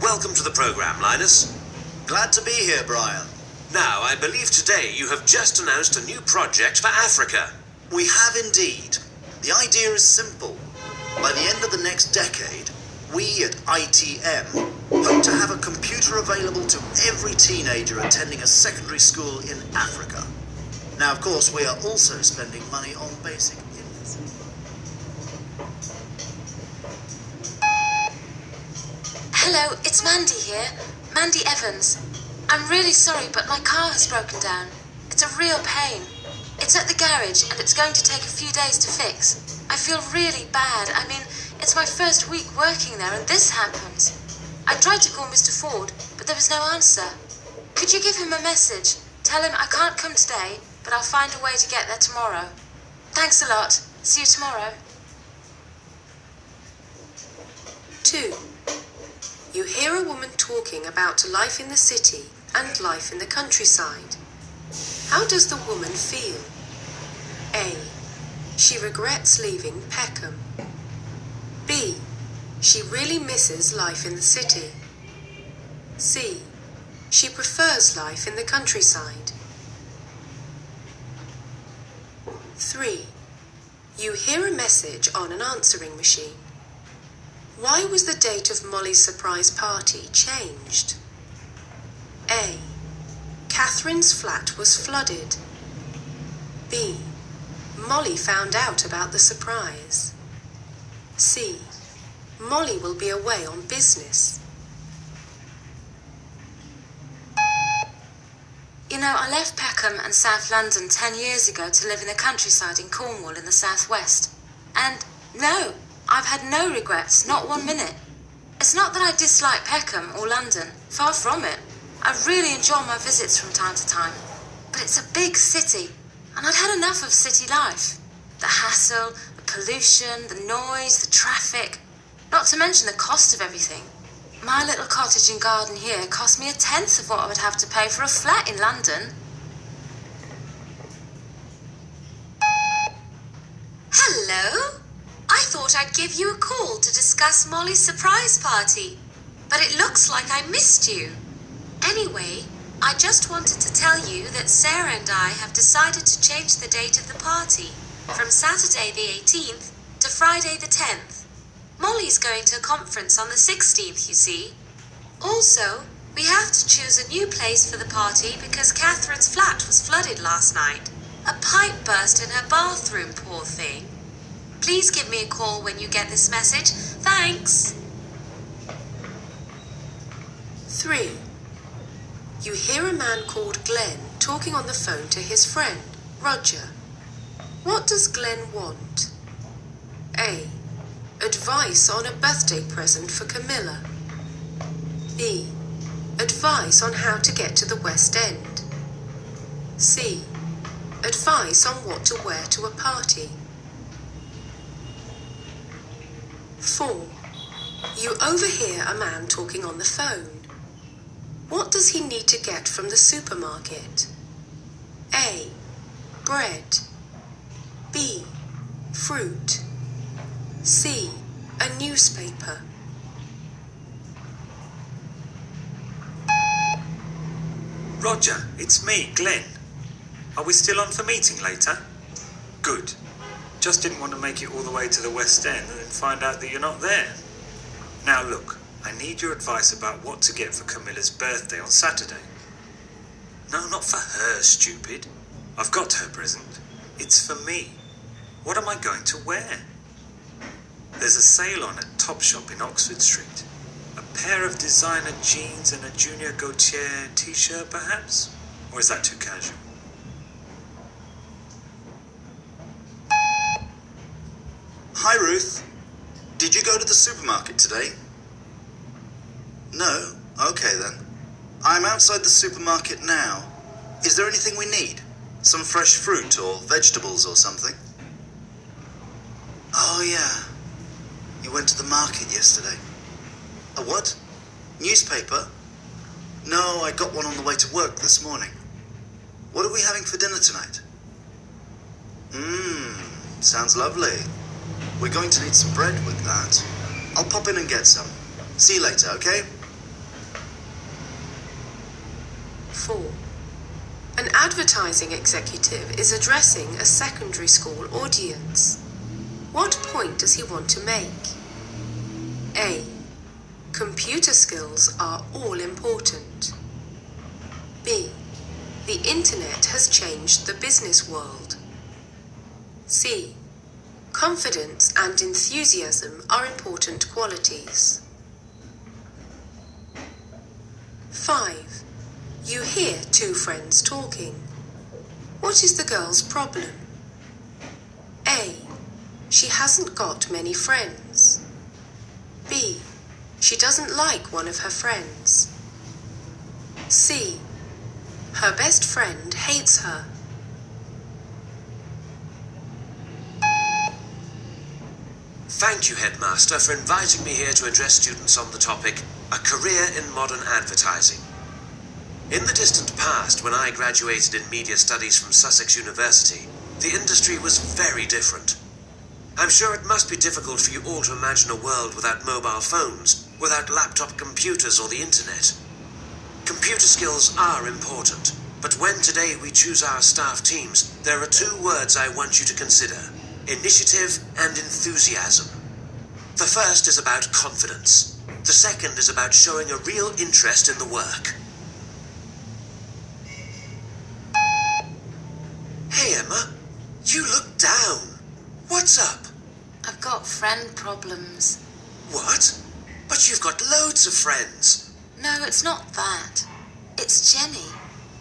Welcome to the program, Linus. Glad to be here, Brian. Now, I believe today you have just announced a new project for Africa. We have indeed. The idea is simple. By the end of the next decade, we at ITM hope to have a computer available to every teenager attending a secondary school in Africa. Now, of course, we are also spending money on basic infrastructure. Hello, it's Mandy here. Mandy Evans. I'm really sorry, but my car has broken down. It's a real pain. It's at the garage, and it's going to take a few days to fix. I feel really bad. I mean, it's my first week working there, and this happens. I tried to call Mr. Ford, but there was no answer. Could you give him a message? Tell him I can't come today, but I'll find a way to get there tomorrow. Thanks a lot. See you tomorrow. 2. You hear a woman talking about life in the city and life in the countryside. How does the woman feel? A. She regrets leaving Peckham. B. She really misses life in the city. C. She prefers life in the countryside. 3. You hear a message on an answering machine. Why was the date of Molly's surprise party changed? A. Catherine's flat was flooded. B. Molly found out about the surprise. C. Molly will be away on business. You know, I left Peckham and South London 10 years ago to live in the countryside in Cornwall in the southwest. And no, I've had no regrets, not 1 minute. It's not that I dislike Peckham or London, far from it. I really enjoy my visits from time to time. But it's a big city, and I'd had enough of city life. The hassle, the pollution, the noise, the traffic, not to mention the cost of everything. My little cottage and garden here cost me 1/10 of what I would have to pay for a flat in London. Hello? I thought I'd give you a call to discuss Molly's surprise party, but it looks like I missed you. Anyway, I just wanted to tell you that Sarah and I have decided to change the date of the party from Saturday the 18th to Friday the 10th. Molly's going to a conference on the 16th, you see. Also, we have to choose a new place for the party because Catherine's flat was flooded last night. A pipe burst in her bathroom, poor thing. Please give me a call when you get this message. Thanks. 3. You hear a man called Glenn talking on the phone to his friend, Roger. What does Glenn want? A. Advice on a birthday present for Camilla. B. Advice on how to get to the West End. C. Advice on what to wear to a party. 4. You overhear a man talking on the phone. What does he need to get from the supermarket? A. Bread. B. Fruit. C. A newspaper. Roger, it's me, Glenn. Are we still on for meeting later? Good. Just didn't want to make it all the way to the West End and then find out that you're not there. Now look, I need your advice about what to get for Camilla's birthday on Saturday. No, not for her, stupid. I've got her present. It's for me. What am I going to wear? There's a sale on at Topshop in Oxford Street. A pair of designer jeans and a Junior Gaultier t-shirt, perhaps? Or is that too casual? Hi, Ruth. Did you go to the supermarket today? No? Okay, then. I'm outside the supermarket now. Is there anything we need? Some fresh fruit or vegetables or something? Oh, yeah. You went to the market yesterday. A what? Newspaper? No, I got one on the way to work this morning. What are we having for dinner tonight? Sounds lovely. We're going to need some bread with that. I'll pop in and get some. See you later, okay? 4. An advertising executive is addressing a secondary school audience. What point does he want to make? A. Computer skills are all important. B. The internet has changed the business world. C. Confidence and enthusiasm are important qualities. 5. You hear 2 friends talking. What is the girl's problem? A. She hasn't got many friends. B. She doesn't like one of her friends. C. Her best friend hates her. Thank you, Headmaster, for inviting me here to address students on the topic, A Career in Modern Advertising. In the distant past, when I graduated in media studies from Sussex University, the industry was very different. I'm sure it must be difficult for you all to imagine a world without mobile phones, without laptop computers or the internet. Computer skills are important, But when today we choose our staff teams, there are two words I want you to consider: initiative and enthusiasm. The first is about confidence. The second is about showing a real interest in the work. Hey, Emma, you look down. What's up? I've got friend problems. What? But you've got loads of friends. No, it's not that. It's Jenny.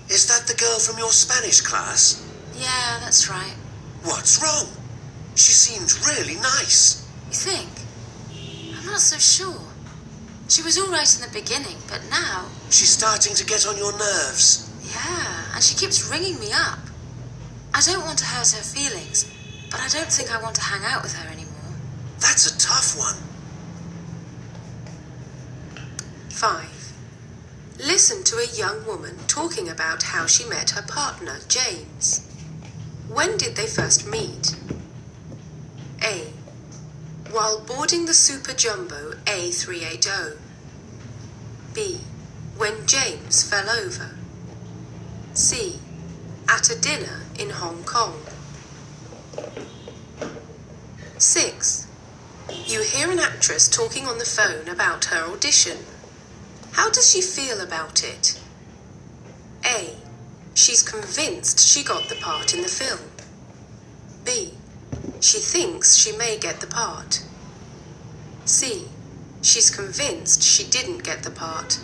Is that the girl from your Spanish class? Yeah, that's right. What's wrong? She seemed really nice. You think? I'm not so sure. She was all right in the beginning, but now... She's starting to get on your nerves. Yeah, and she keeps ringing me up. I don't want to hurt her feelings, but I don't think I want to hang out with her anymore. That's a tough one. 5. Listen to a young woman talking about how she met her partner, James. When did they first meet? A. While boarding the Super Jumbo A380. B. When James fell over. C. At a dinner in Hong Kong. 6. You hear an actress talking on the phone about her audition. How does she feel about it? A. She's convinced she got the part in the film. B. She thinks she may get the part. C. She's convinced she didn't get the part.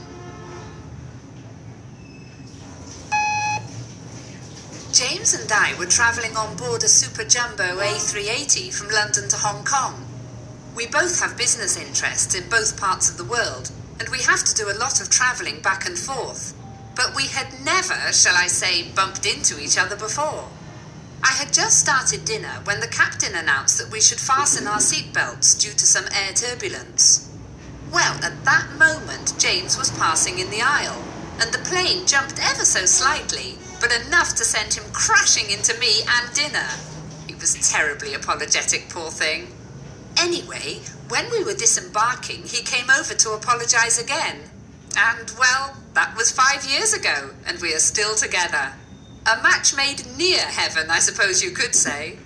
James and I were travelling on board a Super Jumbo A380 from London to Hong Kong. We both have business interests in both parts of the world, and we have to do a lot of travelling back and forth. But we had never, shall I say, bumped into each other before. I had just started dinner when the captain announced that we should fasten our seatbelts due to some air turbulence. Well, at that moment, James was passing in the aisle, and the plane jumped ever so slightly, but enough to send him crashing into me and dinner. He was terribly apologetic, poor thing. Anyway, when we were disembarking, he came over to apologise again. And, well, that was 5 years ago, and we are still together. A match made near heaven, I suppose you could say.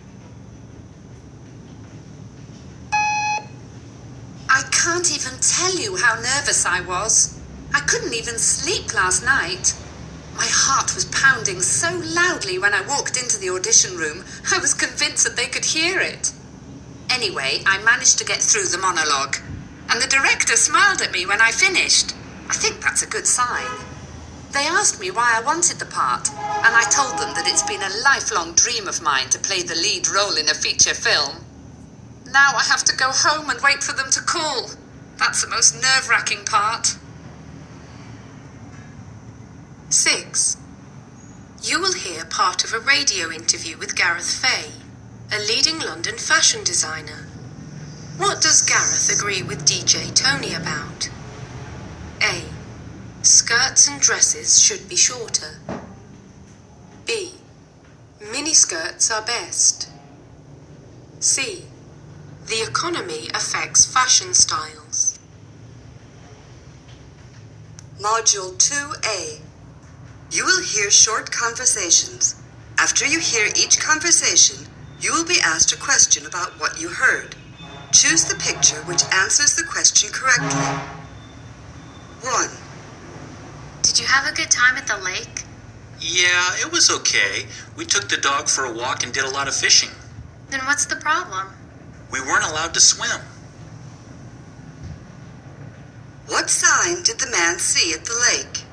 I can't even tell you how nervous I was. I couldn't even sleep last night. My heart was pounding so loudly when I walked into the audition room, I was convinced that they could hear it. Anyway, I managed to get through the monologue, and the director smiled at me when I finished. I think that's a good sign. They asked me why I wanted the part, and I told them that it's been a lifelong dream of mine to play the lead role in a feature film. Now I have to go home and wait for them to call. That's the most nerve-wracking part. 6. You will hear part of a radio interview with Gareth Fay, a leading London fashion designer. What does Gareth agree with DJ Tony about? A. Skirts and dresses should be shorter. B. Miniskirts are best. C. The economy affects fashion styles. Module 2A. You will hear short conversations. After you hear each conversation, you will be asked a question about what you heard. Choose the picture which answers the question correctly. 1. Did you have a good time at the lake? Yeah, it was okay. We took the dog for a walk and did a lot of fishing. Then what's the problem? We weren't allowed to swim. What sign did the man see at the lake?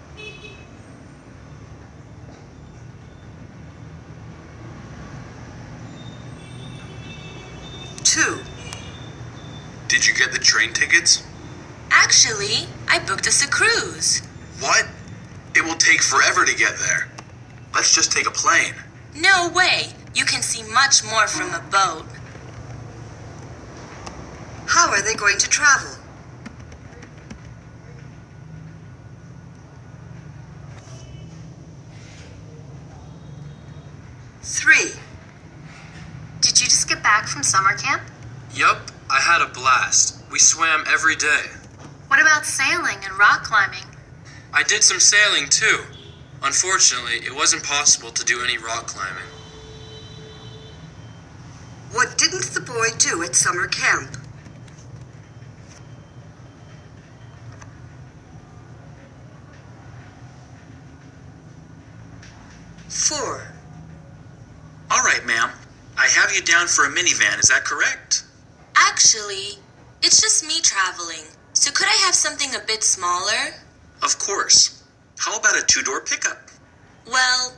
2. Did you get the train tickets? Actually, I booked us a cruise. What? It will take forever to get there. Let's just take a plane. No way. You can see much more from a boat. How are they going to travel? 3. Did you just get back from summer camp? Yup, I had a blast. We swam every day. What about sailing and rock climbing? I did some sailing too. Unfortunately, it wasn't possible to do any rock climbing. What didn't the boy do at summer camp? Four. All right, ma'am. I have you down for a minivan, is that correct? Actually, it's just me traveling. So could I have something a bit smaller? Of course. How about a two-door pickup? Well,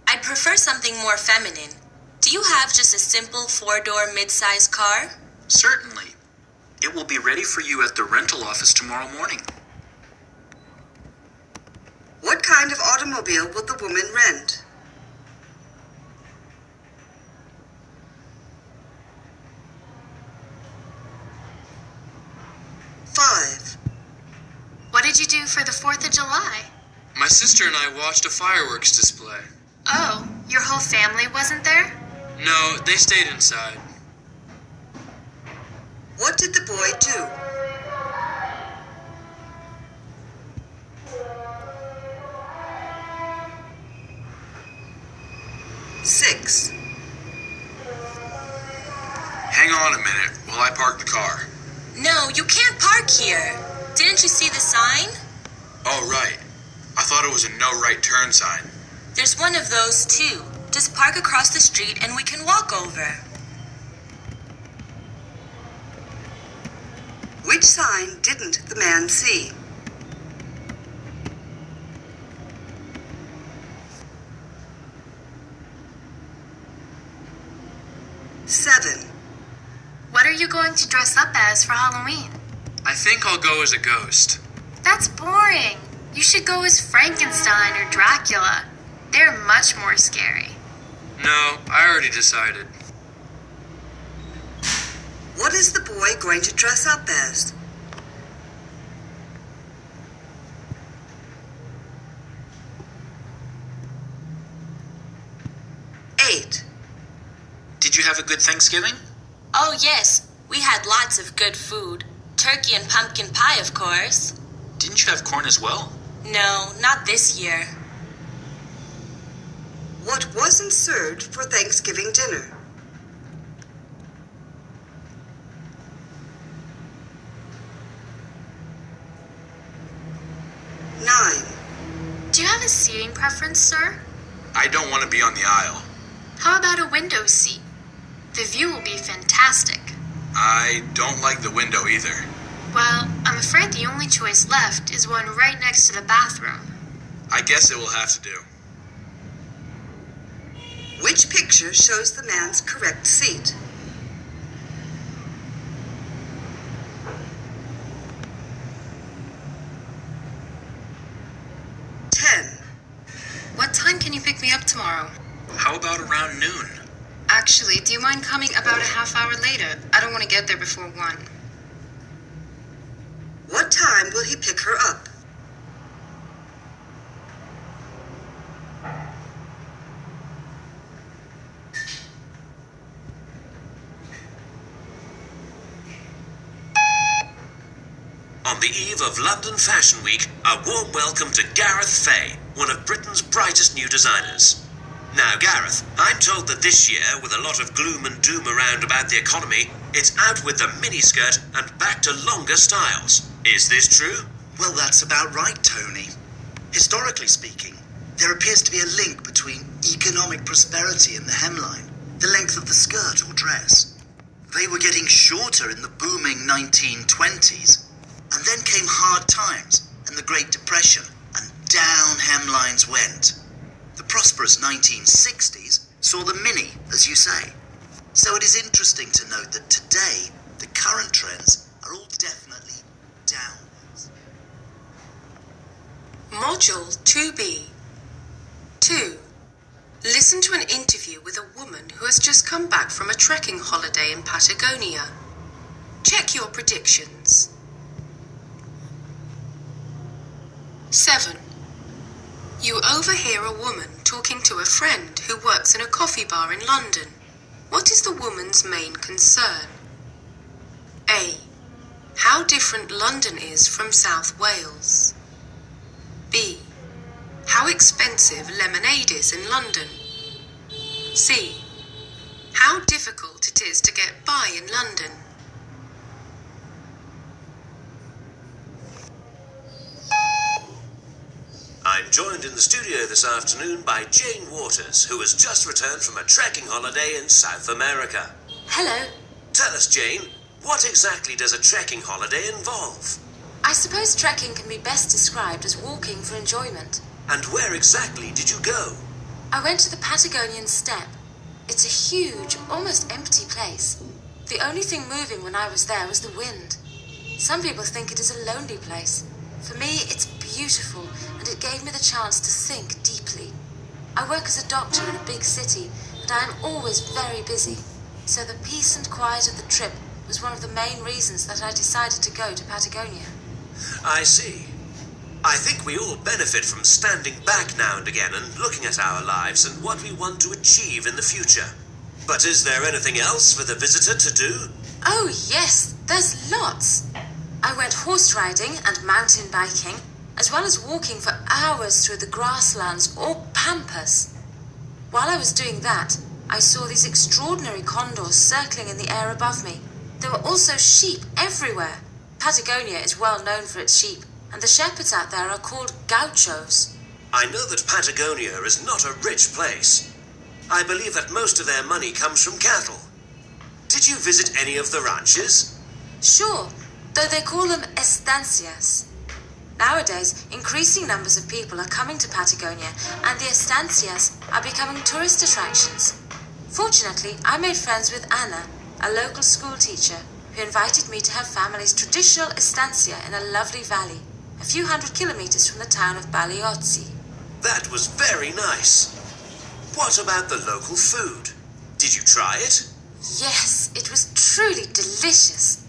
I'd prefer something more feminine. Do you have just a simple four-door mid-size car? Certainly. It will be ready for you at the rental office tomorrow morning. What kind of automobile will the woman rent? Five. What did you do for the 4th of July? My sister and I watched a fireworks display. Oh, your whole family wasn't there? No, they stayed inside. What did the boy do? Six. Hang on a minute while I park the car. No, you can't park here. Didn't you see the sign? Oh, right. I thought it was a no right turn sign. There's one of those too. Just park across the street and we can walk over. Which sign didn't the man see? Seven. What are you going to dress up as for Halloween? I think I'll go as a ghost. That's boring. You should go as Frankenstein or Dracula. They're much more scary. No, I already decided. What is the boy going to dress up as? Eight. Did you have a good Thanksgiving? Oh yes, we had lots of good food. Turkey and pumpkin pie, of course. Didn't you have corn as well? No, not this year. What wasn't served for Thanksgiving dinner? Nine. Do you have a seating preference, sir? I don't want to be on the aisle. How about a window seat? The view will be fantastic. I don't like the window either. Well, I'm afraid the only choice left is one right next to the bathroom. I guess it will have to do. Which picture shows the man's correct seat? What time can you pick me up tomorrow? How about around noon? Actually, do you mind coming about a half hour later? I don't want to get there before 1. What time will he pick her up? On the eve of London Fashion Week, a warm welcome to Gareth Fay, one of Britain's brightest new designers. Now, Gareth, I'm told that this year, with a lot of gloom and doom around about the economy, it's out with the miniskirt and back to longer styles. Is this true? Well, that's about right, Tony. Historically speaking, there appears to be a link between economic prosperity and the hemline, the length of the skirt or dress. They were getting shorter in the booming 1920s, and then came hard times and the Great Depression, and down hemlines went. The prosperous 1960s saw the mini, as you say. So it is interesting to note that today, the current trends are all definitely downwards. Module 2B. 2. Listen to an interview with a woman who has just come back from a trekking holiday in Patagonia. Check your predictions. 7. You overhear a woman talking to a friend who works in a coffee bar in London. What is the woman's main concern? A. How different London is from South Wales. B. How how expensive lemonade is in London. C. How difficult it is to get by in London. I'm joined in the studio this afternoon by Jane Waters, who has just returned from a trekking holiday in South America. Hello. Tell us, Jane, what exactly does a trekking holiday involve? I suppose trekking can be best described as walking for enjoyment. And where exactly did you go? I went to the Patagonian steppe. It's a huge, almost empty place. The only thing moving when I was there was the wind. Some people think it is a lonely place. For me, it's beautiful, and it gave me the chance to think deeply. I work as a doctor in a big city, and I am always very busy. So the peace and quiet of the trip was one of the main reasons that I decided to go to Patagonia. I see. I think we all benefit from standing back now and again and looking at our lives and what we want to achieve in the future. But is there anything else for the visitor to do? Oh, yes, there's lots. I went horse riding and mountain biking, as well as walking for hours through the grasslands or pampas. While I was doing that, I saw these extraordinary condors circling in the air above me. There were also sheep everywhere. Patagonia is well known for its sheep, and the shepherds out there are called gauchos. I know that Patagonia is not a rich place. I believe that most of their money comes from cattle. Did you visit any of the ranches? Sure, though they call them estancias. Nowadays, increasing numbers of people are coming to Patagonia, and the estancias are becoming tourist attractions. Fortunately, I made friends with Anna, a local school teacher, who invited me to her family's traditional estancia in a lovely valley, a few 100 kilometers from the town of Baliozzi. That was very nice. What about the local food? Did you try it? Yes, it was truly delicious.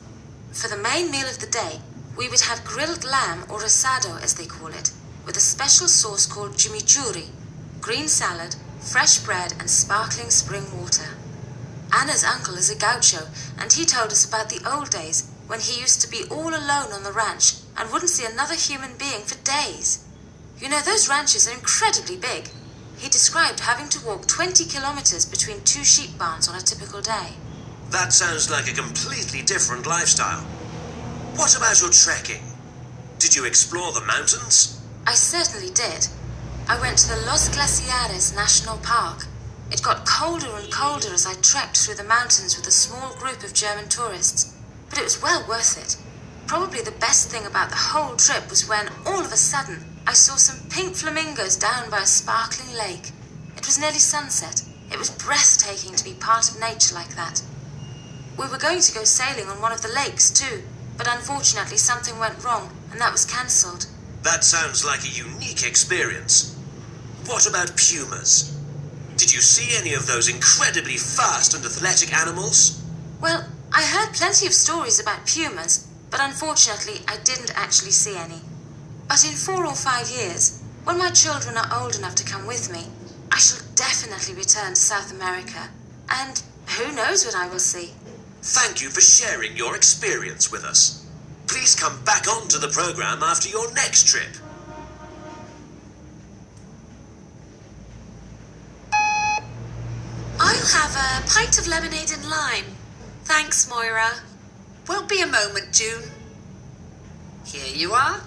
For the main meal of the day, we would have grilled lamb, or asado as they call it, with a special sauce called chimichurri, green salad, fresh bread and sparkling spring water. Anna's uncle is a gaucho, and he told us about the old days when he used to be all alone on the ranch and wouldn't see another human being for days. You know, those ranches are incredibly big. He described having to walk 20 kilometers between two sheep barns on a typical day. That sounds like a completely different lifestyle. What about your trekking? Did you explore the mountains? I certainly did. I went to the Los Glaciares National Park. It got colder and colder as I trekked through the mountains with a small group of German tourists, but it was well worth it. Probably the best thing about the whole trip was when, all of a sudden, I saw some pink flamingos down by a sparkling lake. It was nearly sunset. It was breathtaking to be part of nature like that. We were going to go sailing on one of the lakes too, but unfortunately something went wrong, and that was cancelled. That sounds like a unique experience. What about pumas? Did you see any of those incredibly fast and athletic animals? Well, I heard plenty of stories about pumas, but unfortunately I didn't actually see any. But in 4 or 5 years, when my children are old enough to come with me, I shall definitely return to South America, and who knows what I will see. Thank you for sharing your experience with us. Please come back onto the program after your next trip. I'll have a pint of lemonade and lime. Thanks, Moira. Won't be a moment, June. Here you are.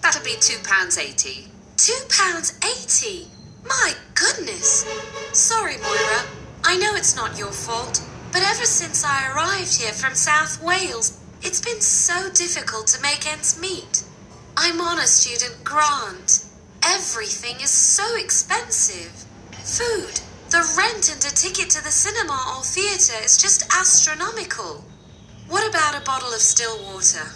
That'll be £2.80. £2.80? My goodness! Sorry, Moira. I know it's not your fault, but ever since I arrived here from South Wales, it's been so difficult to make ends meet. I'm on a student grant. Everything is so expensive. Food, the rent and a ticket to the cinema or theatre is just astronomical. What about a bottle of still water?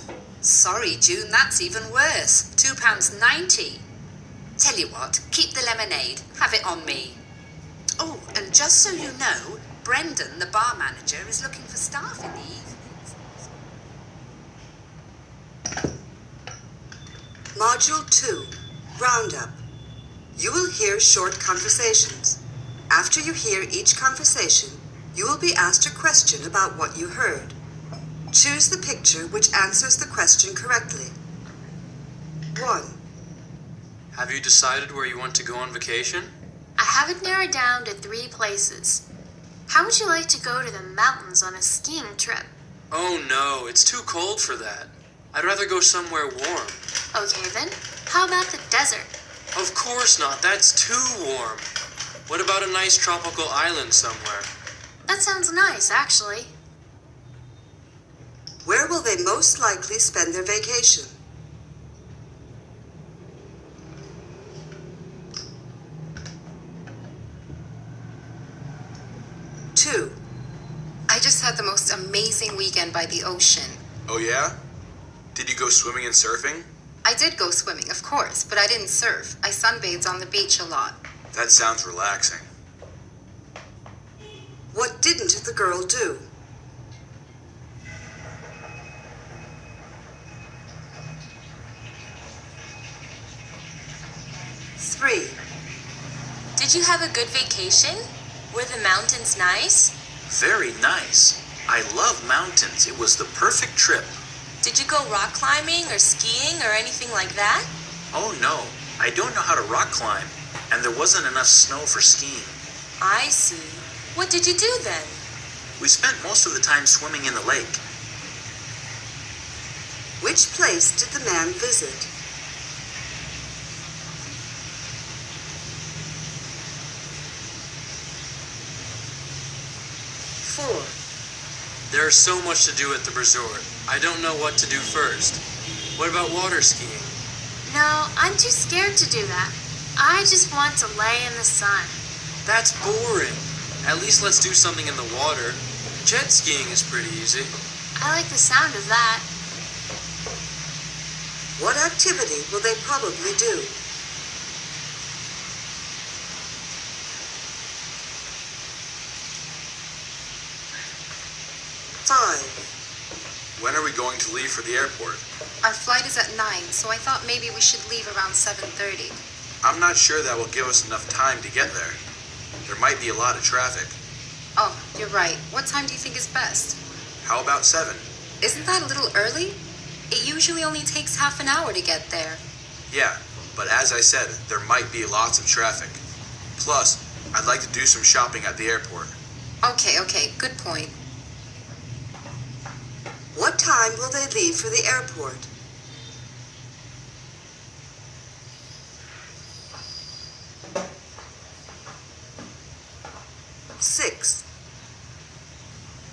Sorry, June, that's even worse. £2.90. Tell you what, keep the lemonade. Have it on me. Oh, and just so you know, Brendan, the bar manager, is looking for staff in the evenings. Module 2, Roundup. You will hear short conversations. After you hear each conversation, you will be asked a question about what you heard. Choose the picture which answers the question correctly. 1. Have you decided where you want to go on vacation? I have it narrowed down to 3 places. How would you like to go to the mountains on a skiing trip? Oh no, it's too cold for that. I'd rather go somewhere warm. Okay then, how about the desert? Of course not, that's too warm. What about a nice tropical island somewhere? That sounds nice, actually. Where will they most likely spend their vacation? Two. I just had the most amazing weekend by the ocean. Oh yeah? Did you go swimming and surfing? I did go swimming, of course, but I didn't surf. I sunbathed on the beach a lot. That sounds relaxing. What didn't the girl do? Three. Did you have a good vacation? Were the mountains nice? Very nice. I love mountains. It was the perfect trip. Did you go rock climbing or skiing or anything like that? Oh no, I don't know how to rock climb, and there wasn't enough snow for skiing. I see. What did you do then? We spent most of the time swimming in the lake. Which place did the man visit? Four. There's so much to do at the resort. I don't know what to do first. What about water skiing? No, I'm too scared to do that. I just want to lay in the sun. That's boring. At least let's do something in the water. Jet skiing is pretty easy. I like the sound of that. What activity will they probably do? Five. When are we going to leave for the airport? Our flight is at 9, so I thought maybe we should leave around 7:30. I'm not sure that will give us enough time to get there. There might be a lot of traffic. Oh, you're right. What time do you think is best? How about 7? Isn't that a little early? It usually only takes half an hour to get there. Yeah, but as I said, there might be lots of traffic. Plus, I'd like to do some shopping at the airport. Okay, good point. What time will they leave for the airport? Six.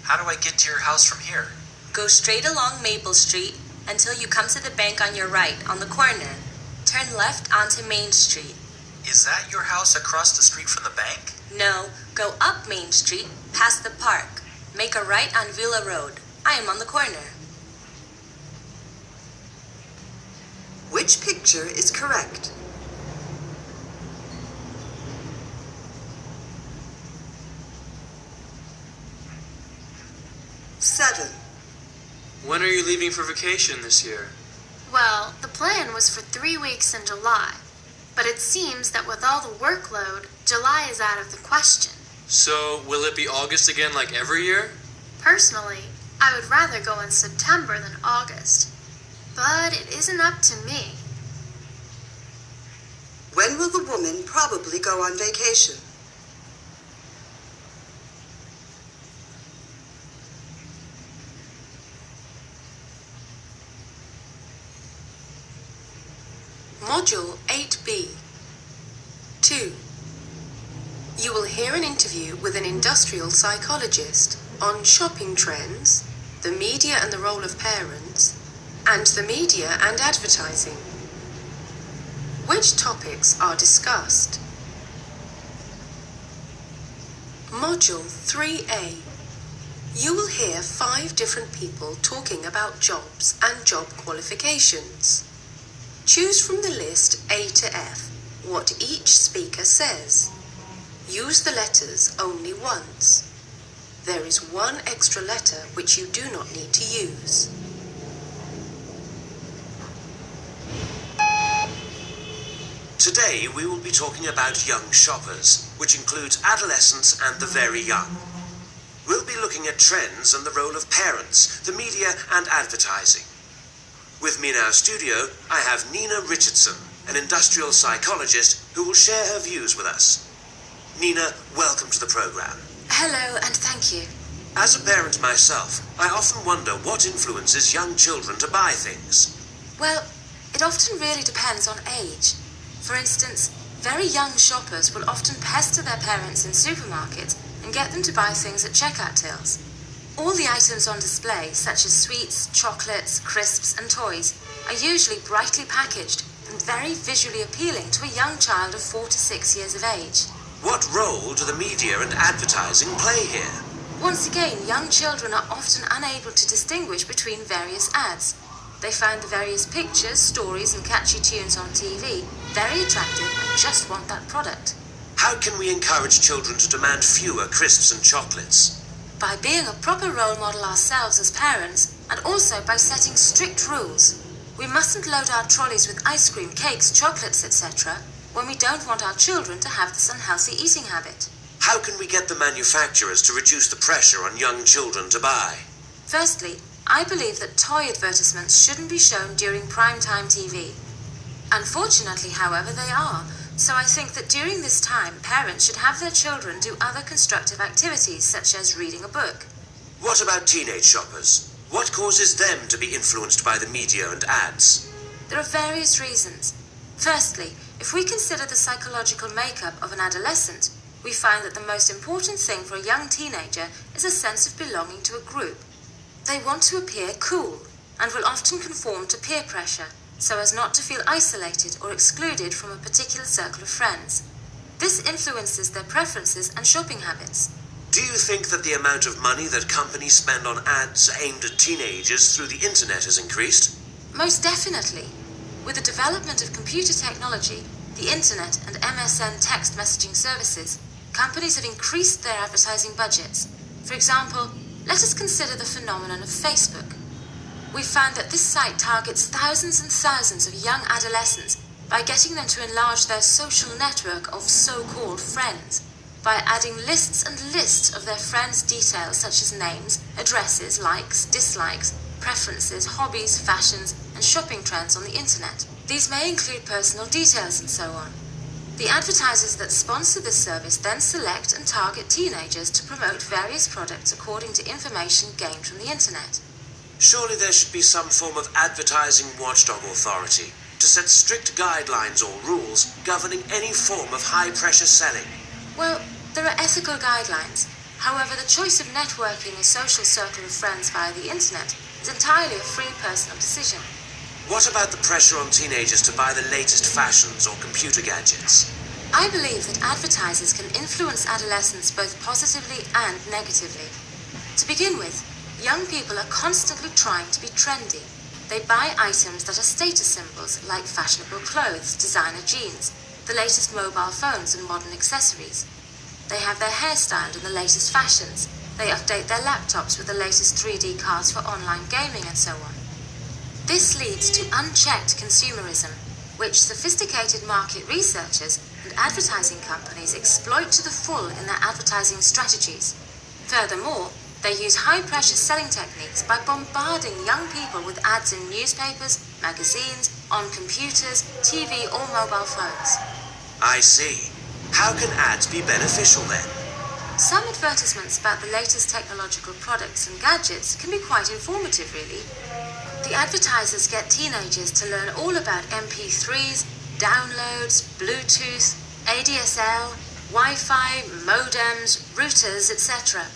How do I get to your house from here? Go straight along Maple Street until you come to the bank on your right on the corner. Turn left onto Main Street. Is that your house across the street from the bank? No, go up Main Street, past the park. Make a right on Villa Road. I am on the corner. Which picture is correct? Seven. When are you leaving for vacation this year? Well, the plan was for 3 weeks in July, but it seems that with all the workload, July is out of the question. So, will it be August again like every year? Personally, I would rather go in September than August, but it isn't up to me. When will the woman probably go on vacation? Module 8B. 2. You will hear an interview with an industrial psychologist on shopping trends, the media and the role of parents, and the media and advertising. Which topics are discussed? Module 3A. You will hear 5 different people talking about jobs and job qualifications. Choose from the list A to F what each speaker says. Use the letters only once. There is one extra letter which you do not need to use. Today we will be talking about young shoppers, which includes adolescents and the very young. We'll be looking at trends and the role of parents, the media and advertising. With me in our studio, I have Nina Richardson, an industrial psychologist who will share her views with us. Nina, welcome to the program. Hello, and thank you. As a parent myself, I often wonder what influences young children to buy things. Well, it often really depends on age. For instance, very young shoppers will often pester their parents in supermarkets and get them to buy things at checkout tills. All the items on display, such as sweets, chocolates, crisps, and toys, are usually brightly packaged and very visually appealing to a young child of 4 to 6 years of age. What role do the media and advertising play here? Once again, young children are often unable to distinguish between various ads. They find the various pictures, stories, and catchy tunes on TV very attractive and just want that product. How can we encourage children to demand fewer crisps and chocolates? By being a proper role model ourselves as parents, and also by setting strict rules. We mustn't load our trolleys with ice cream, cakes, chocolates, etc. when we don't want our children to have this unhealthy eating habit. How can we get the manufacturers to reduce the pressure on young children to buy? Firstly, I believe that toy advertisements shouldn't be shown during primetime TV. Unfortunately, however, they are, so I think that during this time, parents should have their children do other constructive activities, such as reading a book. What about teenage shoppers? What causes them to be influenced by the media and ads? There are various reasons. Firstly, if we consider the psychological makeup of an adolescent, we find that the most important thing for a young teenager is a sense of belonging to a group. They want to appear cool and will often conform to peer pressure so as not to feel isolated or excluded from a particular circle of friends. This influences their preferences and shopping habits. Do you think that the amount of money that companies spend on ads aimed at teenagers through the internet has increased? Most definitely. With the development of computer technology, the internet and MSN text messaging services, companies have increased their advertising budgets. For example, let us consider the phenomenon of Facebook. We found that this site targets thousands and thousands of young adolescents by getting them to enlarge their social network of so-called friends, by adding lists and lists of their friends' details such as names, addresses, likes, dislikes, preferences, hobbies, fashions, and shopping trends on the internet. These may include personal details and so on. The advertisers that sponsor this service then select and target teenagers to promote various products according to information gained from the internet. Surely there should be some form of advertising watchdog authority to set strict guidelines or rules governing any form of high-pressure selling. Well, there are ethical guidelines. However, the choice of networking a social circle of friends via the internet is entirely a free personal decision. What about the pressure on teenagers to buy the latest fashions or computer gadgets? I believe that advertisers can influence adolescents both positively and negatively. To begin with, young people are constantly trying to be trendy. They buy items that are status symbols like fashionable clothes, designer jeans, the latest mobile phones and modern accessories. They have their hair styled in the latest fashions. They update their laptops with the latest 3D cards for online gaming and so on. This leads to unchecked consumerism, which sophisticated market researchers and advertising companies exploit to the full in their advertising strategies. Furthermore, they use high-pressure selling techniques by bombarding young people with ads in newspapers, magazines, on computers, TV or mobile phones. I see. How can ads be beneficial then? Some advertisements about the latest technological products and gadgets can be quite informative, really. The advertisers get teenagers to learn all about MP3s, downloads, Bluetooth, ADSL, Wi-Fi, modems, routers, etc.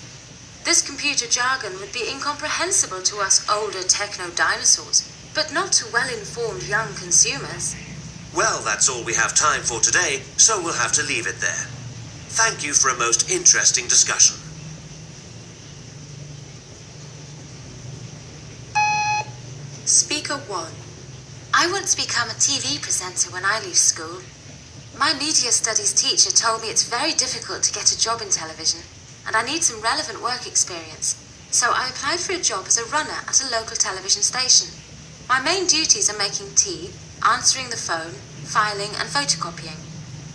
This computer jargon would be incomprehensible to us older techno-dinosaurs, but not to well-informed young consumers. Well, that's all we have time for today, so we'll have to leave it there. Thank you for a most interesting discussion. Speaker 1. I want to become a TV presenter when I leave school. My media studies teacher told me it's very difficult to get a job in television, and I need some relevant work experience, so I applied for a job as a runner at a local television station. My main duties are making tea, answering the phone, filing and photocopying.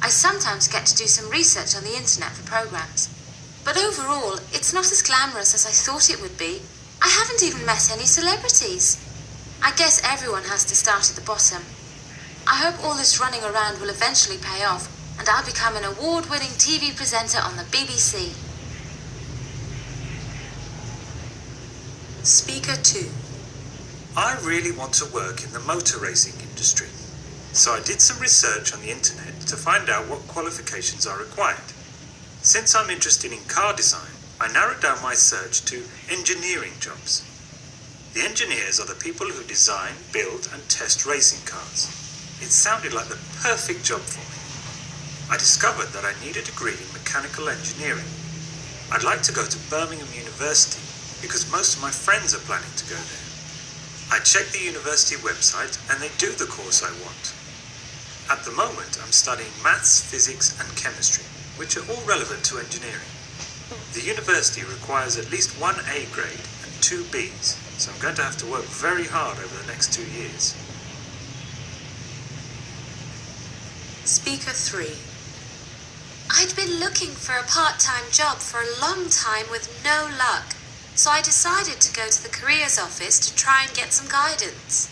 I sometimes get to do some research on the internet for programs. But overall, it's not as glamorous as I thought it would be. I haven't even met any celebrities. I guess everyone has to start at the bottom. I hope all this running around will eventually pay off, and I'll become an award-winning TV presenter on the BBC. Speaker 2. I really want to work in the motor racing industry, so I did some research on the internet to find out what qualifications are required. Since I'm interested in car design, I narrowed down my search to engineering jobs. The engineers are the people who design, build and test racing cars. It sounded like the perfect job for me. I discovered that I need a degree in mechanical engineering. I'd like to go to Birmingham University because most of my friends are planning to go there. I checked the university website and they do the course I want. At the moment, I'm studying maths, physics and chemistry, which are all relevant to engineering. The university requires at least 1 A grade and 2 Bs, so I'm going to have to work very hard over the next 2 years. Speaker 3. I'd been looking for a part-time job for a long time with no luck, so I decided to go to the careers office to try and get some guidance.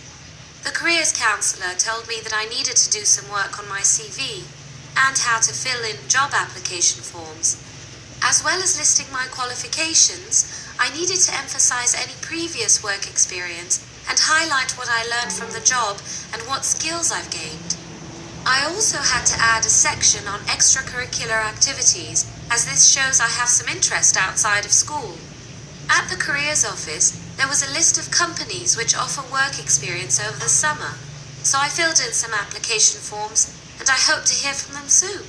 The careers counsellor told me that I needed to do some work on my CV and how to fill in job application forms. As well as listing my qualifications, I needed to emphasise any previous work experience and highlight what I learned from the job and what skills I've gained. I also had to add a section on extracurricular activities, as this shows I have some interest outside of school. At the careers office, there was a list of companies which offer work experience over the summer, so I filled in some application forms and I hope to hear from them soon.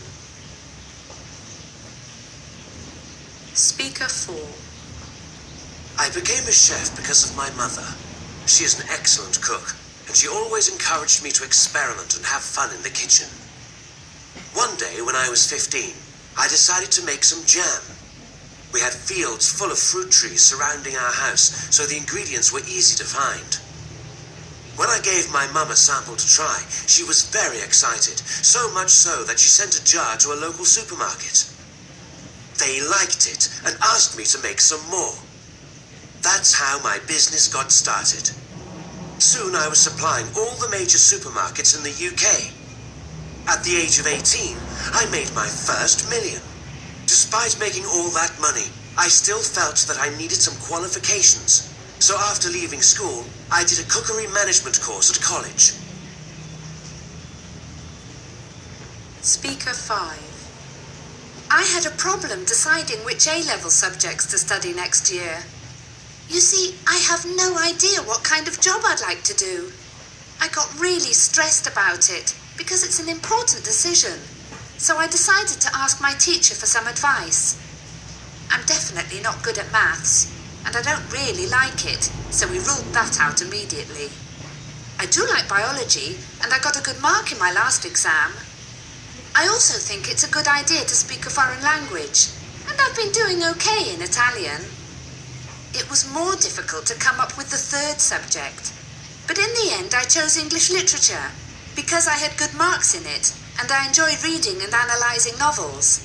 Speaker 4. I became a chef because of my mother. She is an excellent cook, and she always encouraged me to experiment and have fun in the kitchen. One day, when I was 15, I decided to make some jam. We had fields full of fruit trees surrounding our house, so the ingredients were easy to find. When I gave my mum a sample to try, she was very excited, so much so that she sent a jar to a local supermarket. They liked it and asked me to make some more. That's how my business got started. Soon I was supplying all the major supermarkets in the UK. At the age of 18, I made my first $1 million. Despite making all that money, I still felt that I needed some qualifications. So after leaving school, I did a cookery management course at college. Speaker 5. I had a problem deciding which A-level subjects to study next year. You see, I have no idea what kind of job I'd like to do. I got really stressed about it because it's an important decision. So I decided to ask my teacher for some advice. I'm definitely not good at maths, and I don't really like it, so we ruled that out immediately. I do like biology, and I got a good mark in my last exam. I also think it's a good idea to speak a foreign language, and I've been doing okay in Italian. It was more difficult to come up with the third subject, but in the end I chose English literature because I had good marks in it, and I enjoy reading and analysing novels.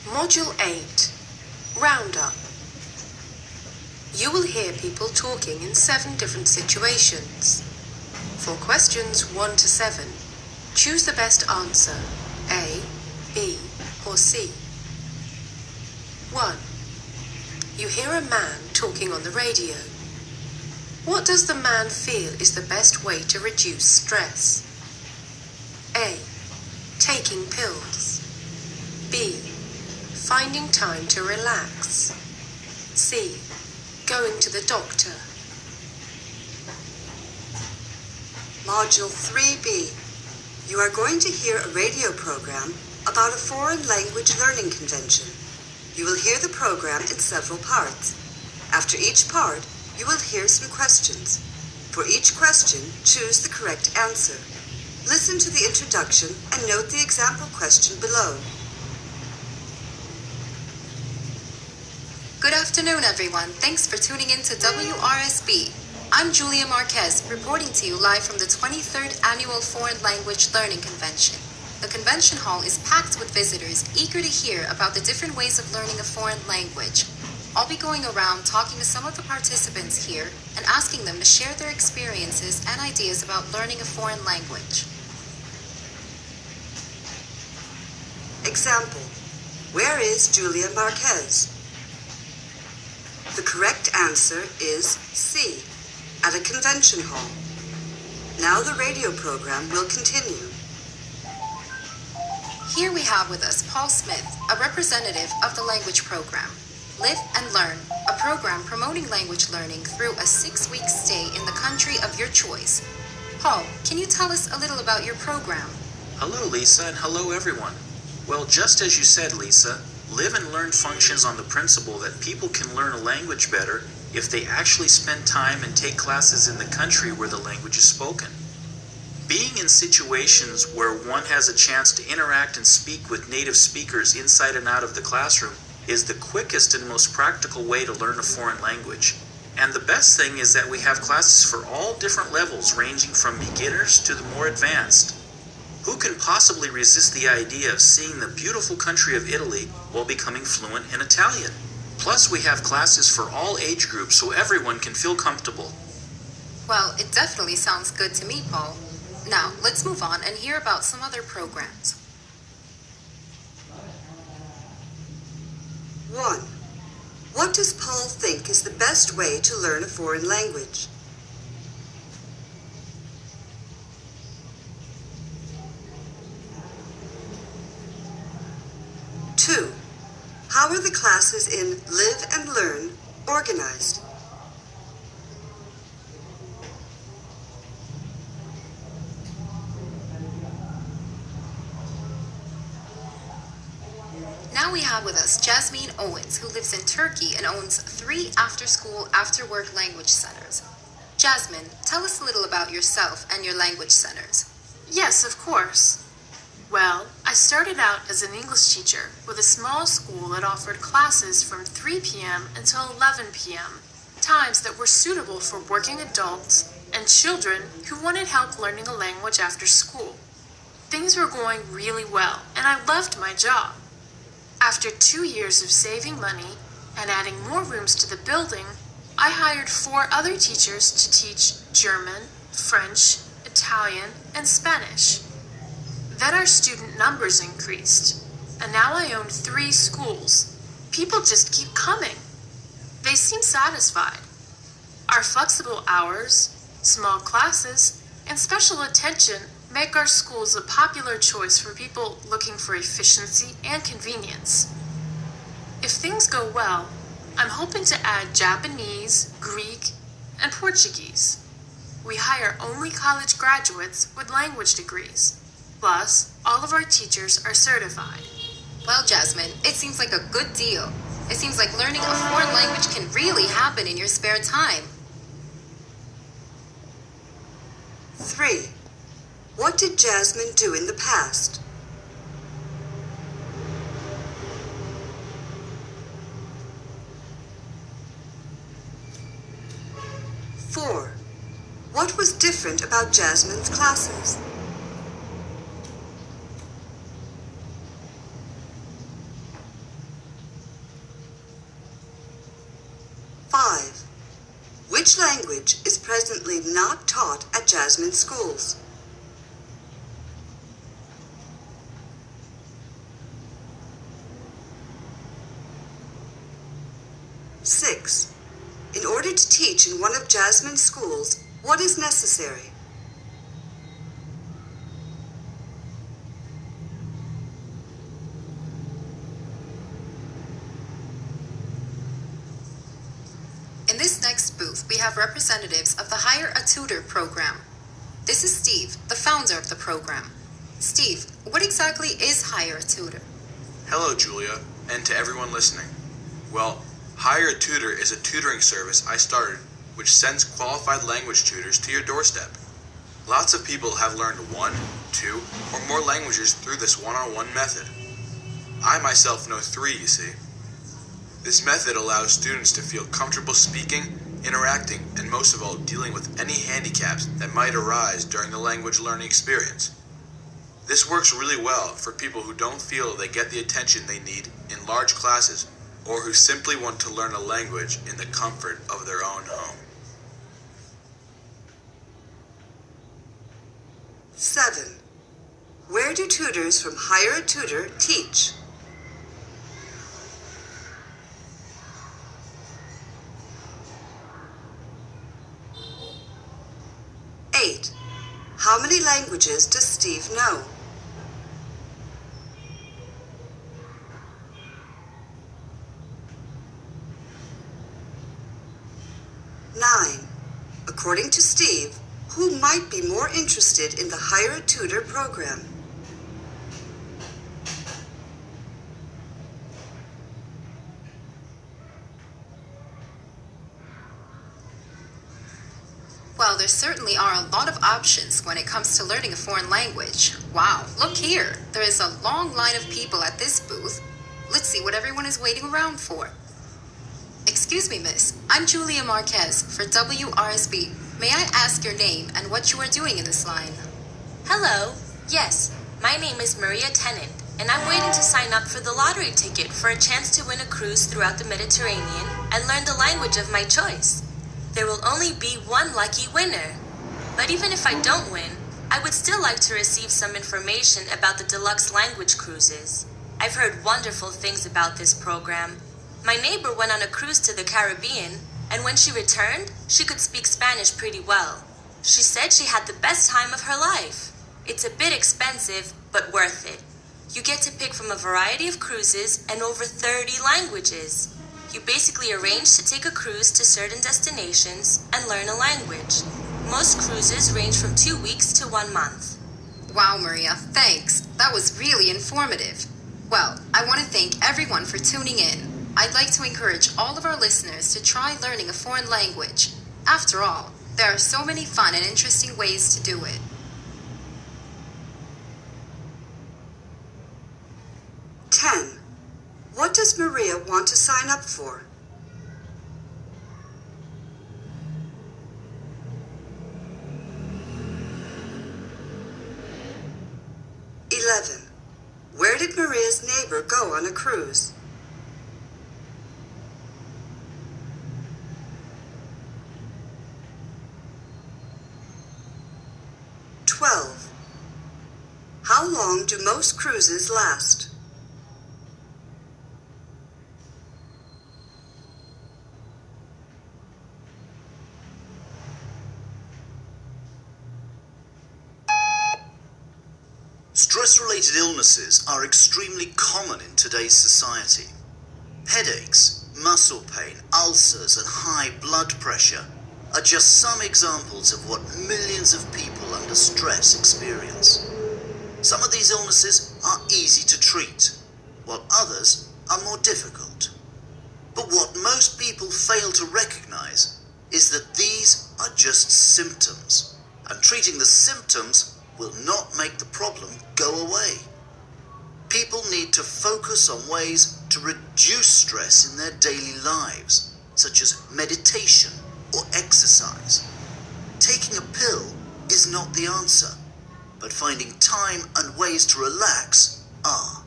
Module 8. Roundup. You will hear people talking in 7 different situations. For questions 1 to 7, choose the best answer, A, B, or C. 1. You hear a man talking on the radio. What does the man feel is the best way to reduce stress? A. Taking pills. B. Finding time to relax. C. Going to the doctor. Module 3B. You are going to hear a radio program about a foreign language learning convention. You will hear the program in several parts. After each part, you will hear some questions. For each question, choose the correct answer. Listen to the introduction and note the example question below. Good afternoon, everyone. Thanks for tuning in to WRSB. I'm Julia Marquez, reporting to you live from the 23rd Annual Foreign Language Learning Convention. The convention hall is packed with visitors eager to hear about the different ways of learning a foreign language. I'll be going around talking to some of the participants here and asking them to share their experiences and ideas about learning a foreign language. Example, where is Julia Marquez? The correct answer is C, at a convention hall. Now the radio program will continue. Here we have with us Paul Smith, a representative of the language program. Live and Learn, a program promoting language learning through a 6-week stay in the country of your choice. Paul, can you tell us a little about your program? Hello, Lisa, and hello, everyone. Well, just as you said, Lisa, Live and Learn functions on the principle that people can learn a language better if they actually spend time and take classes in the country where the language is spoken. Being in situations where one has a chance to interact and speak with native speakers inside and out of the classroom is the quickest and most practical way to learn a foreign language. And the best thing is that we have classes for all different levels, ranging from beginners to the more advanced. Who can possibly resist the idea of seeing the beautiful country of Italy while becoming fluent in Italian? Plus, we have classes for all age groups so everyone can feel comfortable. Well, it definitely sounds good to me, Paul. Now, let's move on and hear about some other programs. 1. What does Paul think is the best way to learn a foreign language? Two. How are the classes in Live and Learn organized? Now we have with us Jasmine Owens, who lives in Turkey and owns 3 after-school, after-work language centers. Jasmine, tell us a little about yourself and your language centers. Yes, of course. Well, I started out as an English teacher with a small school that offered classes from 3 p.m. until 11 p.m., times that were suitable for working adults and children who wanted help learning a language after school. Things were going really well, and I loved my job. After 2 years of saving money and adding more rooms to the building, I hired 4 other teachers to teach German, French, Italian, and Spanish. Then our student numbers increased, and now I own 3 schools. People just keep coming. They seem satisfied. Our flexible hours, small classes, and special attention make our schools a popular choice for people looking for efficiency and convenience. If things go well, I'm hoping to add Japanese, Greek, and Portuguese. We hire only college graduates with language degrees. Plus, all of our teachers are certified. Well, Jasmine, it seems like a good deal. It seems like learning a foreign language can really happen in your spare time. 3. What did Jasmine do in the past? Four. What was different about Jasmine's classes? 5. Which language is presently not taught at Jasmine's schools? 6. In order to teach in one of Jasmine's schools, what is necessary? In this next booth, we have representatives of the Hire a Tutor program. This is Steve, the founder of the program. Steve, what exactly is Hire a Tutor? Hello, Julia, and to everyone listening. Well, Hire a Tutor is a tutoring service I started which sends qualified language tutors to your doorstep. Lots of people have learned 1, 2, or more languages through this one-on-one method. I myself know 3, you see. This method allows students to feel comfortable speaking, interacting, and most of all, dealing with any handicaps that might arise during the language learning experience. This works really well for people who don't feel they get the attention they need in large classes or who simply want to learn a language in the comfort of their own home. 7. Where do tutors from Hire a Tutor teach? 8. How many languages does Steve know? 9. According to Steve, who might be more interested in the Hire a Tutor program? 'Well, there certainly are a lot of options when it comes to learning a foreign language. Wow, look here. There is a long line of people at this booth. Let's see what everyone is waiting around for. Excuse me, miss. I'm Julia Marquez for WRSB. May I ask your name and what you are doing in this line? Hello. Yes, my name is Maria Tennant, and I'm waiting to sign up for the lottery ticket for a chance to win a cruise throughout the Mediterranean and learn the language of my choice. There will only be one lucky winner. But even if I don't win, I would still like to receive some information about the deluxe language cruises. I've heard wonderful things about this program. My neighbor went on a cruise to the Caribbean, and when she returned, she could speak Spanish pretty well. She said she had the best time of her life. It's a bit expensive, but worth it. You get to pick from a variety of cruises and over 30 languages. You basically arrange to take a cruise to certain destinations and learn a language. Most cruises range from 2 weeks to 1 month. Wow, Maria, thanks. That was really informative. Well, I want to thank everyone for tuning in. I'd like to encourage all of our listeners to try learning a foreign language. After all, there are so many fun and interesting ways to do it. 10. What does Maria want to sign up for? 11. Where did Maria's neighbor go on a cruise? 12. How long do most cruises last? 'Stress-related illnesses are extremely common in today's society. Headaches, muscle pain, ulcers, and high blood pressure are just some examples of what millions of people under stress experience. Some of these illnesses are easy to treat, while others are more difficult. But what most people fail to recognize is that these are just symptoms, and treating the symptoms will not make the problem go away. People need to focus on ways to reduce stress in their daily lives, such as meditation or exercise. Taking a pill is not the answer, but finding time and ways to relax are.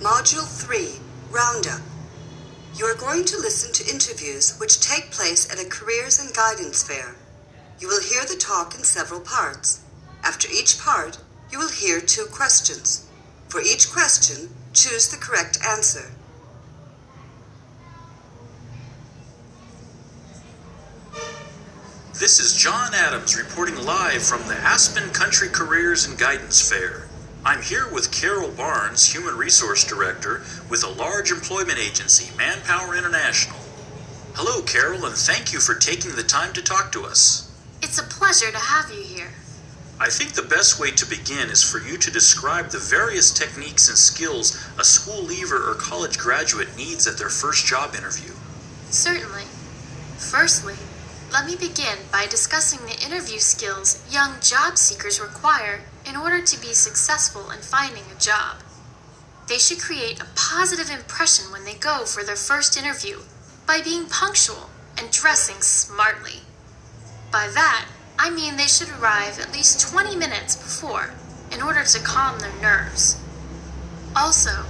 Module 3, Roundup. You are going to listen to interviews which take place at a careers and guidance fair. You will hear the talk in several parts. After each part, you will hear 2 questions. For each question, choose the correct answer. This is John Adams reporting live from the Aspen Country Careers and Guidance Fair. I'm here with Carol Barnes, Human Resource Director with a large employment agency, Manpower International. Hello, Carol, and thank you for taking the time to talk to us. It's a pleasure to have you here. I think the best way to begin is for you to describe the various techniques and skills a school leaver or college graduate needs at their first job interview. Certainly. Firstly, let me begin by discussing the interview skills young job seekers require in order to be successful in finding a job. They should create a positive impression when they go for their first interview by being punctual and dressing smartly. By that, I mean they should arrive at least 20 minutes before in order to calm their nerves. Also,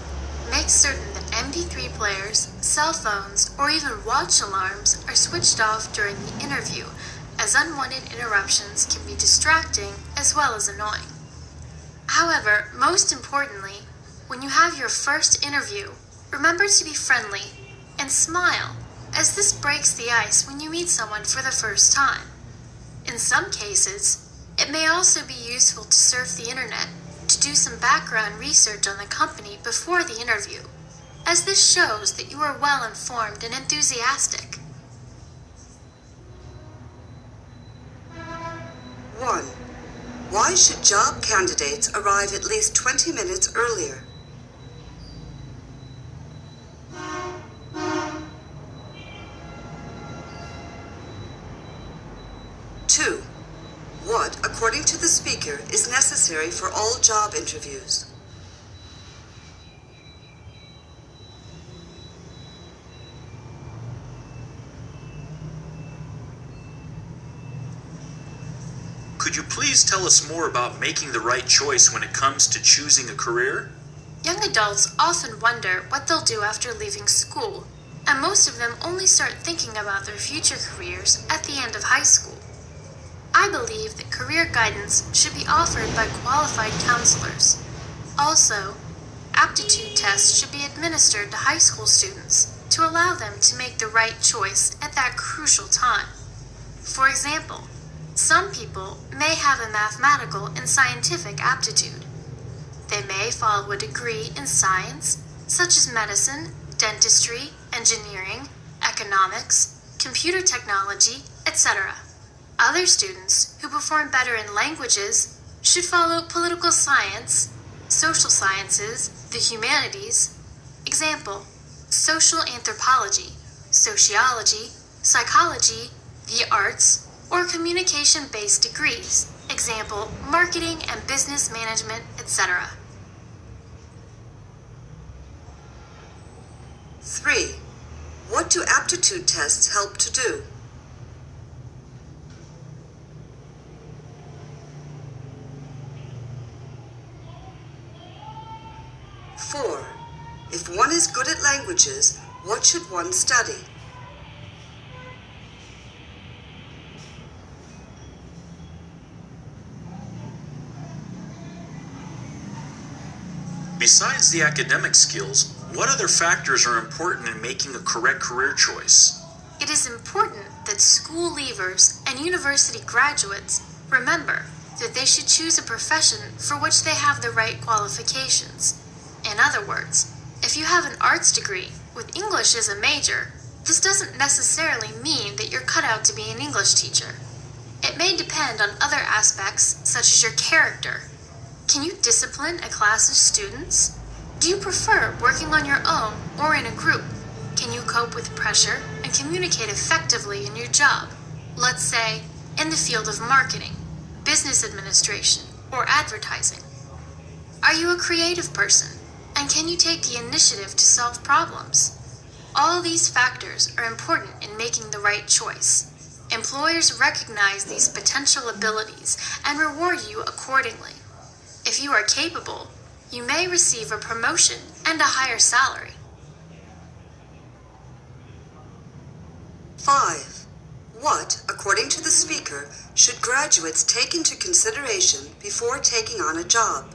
make certain that MP3 players, cell phones, or even watch alarms are switched off during the interview, as unwanted interruptions can be distracting as well as annoying. However, most importantly, when you have your first interview, remember to be friendly and smile, as this breaks the ice when you meet someone for the first time. In some cases, it may also be useful to surf the internet to do some background research on the company before the interview, as this shows that you are well informed and enthusiastic. 1. Why should job candidates arrive at least 20 minutes earlier? 2. What, according to the speaker, is necessary for all job interviews? '" Could you please tell us more about making the right choice when it comes to choosing a career? Young adults often wonder what they'll do after leaving school, and most of them only start thinking about their future careers at the end of high school. I believe that career guidance should be offered by qualified counselors. Also, aptitude tests should be administered to high school students to allow them to make the right choice at that crucial time. For example, some people may have a mathematical and scientific aptitude. They may follow a degree in science, such as medicine, dentistry, engineering, economics, computer technology, etc. Other students who perform better in languages should follow political science, social sciences, the humanities, example, social anthropology, sociology, psychology, the arts, or communication-based degrees, example, marketing and business management, etc. 3. What do aptitude tests help to do? 4. If one is good at languages, what should one study? '" Besides the academic skills, what other factors are important in making a correct career choice? It is important that school leavers and university graduates remember that they should choose a profession for which they have the right qualifications. In other words, if you have an arts degree with English as a major, this doesn't necessarily mean that you're cut out to be an English teacher. It may depend on other aspects, such as your character. Can you discipline a class of students? Do you prefer working on your own or in a group? Can you cope with pressure and communicate effectively in your job? Let's say, in the field of marketing, business administration, or advertising. Are you a creative person? And can you take the initiative to solve problems? All these factors are important in making the right choice. Employers recognize these potential abilities and reward you accordingly. If you are capable, you may receive a promotion and a higher salary. 5. What, according to the speaker, should graduates take into consideration before taking on a job?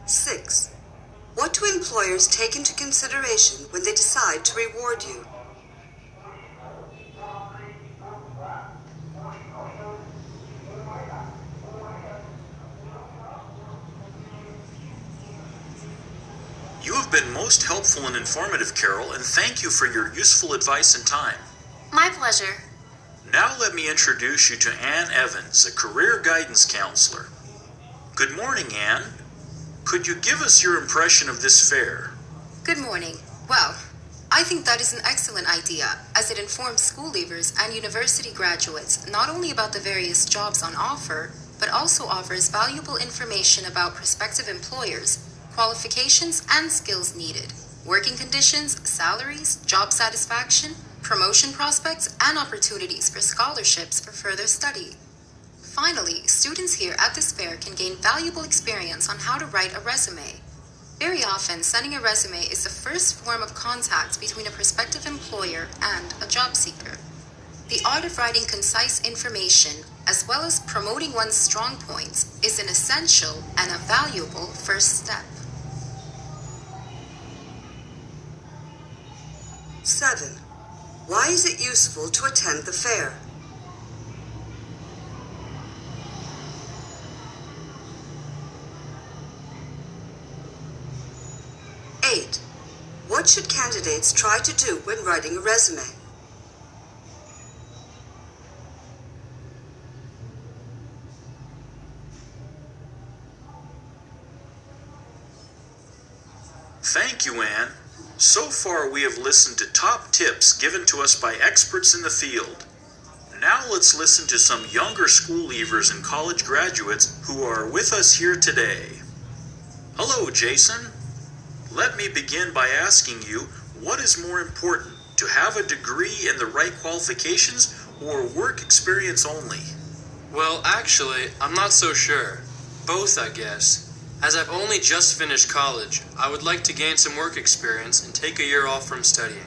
6. What do employers take into consideration when they decide to reward you? 'You have been most helpful and informative, Carol, and thank you for your useful advice and time. My pleasure. Now let me introduce you to Ann Evans, a career guidance counselor. Good morning, Ann. Could you give us your impression of this fair? Good morning. Well, I think that is an excellent idea, as it informs school leavers and university graduates not only about the various jobs on offer, but also offers valuable information about prospective employers, qualifications and skills needed, working conditions, salaries, job satisfaction, promotion prospects, and opportunities for scholarships for further study. Finally, students here at this fair can gain valuable experience on how to write a resume. Very often, sending a resume is the first form of contact between a prospective employer and a job seeker. The art of writing concise information, as well as promoting one's strong points, is an essential and a valuable first step. 7. Why is it useful to attend the fair? What should candidates try to do when writing a resume? Thank you, Anne. So far we have listened to top tips given to us by experts in the field. Now let's listen to some younger school leavers and college graduates who are with us here today. Hello, Jason. Let me begin by asking you, what is more important, to have a degree and the right qualifications or work experience only? Well, actually, I'm not so sure. Both, I guess. As I've only just finished college, I would like to gain some work experience and take a year off from studying.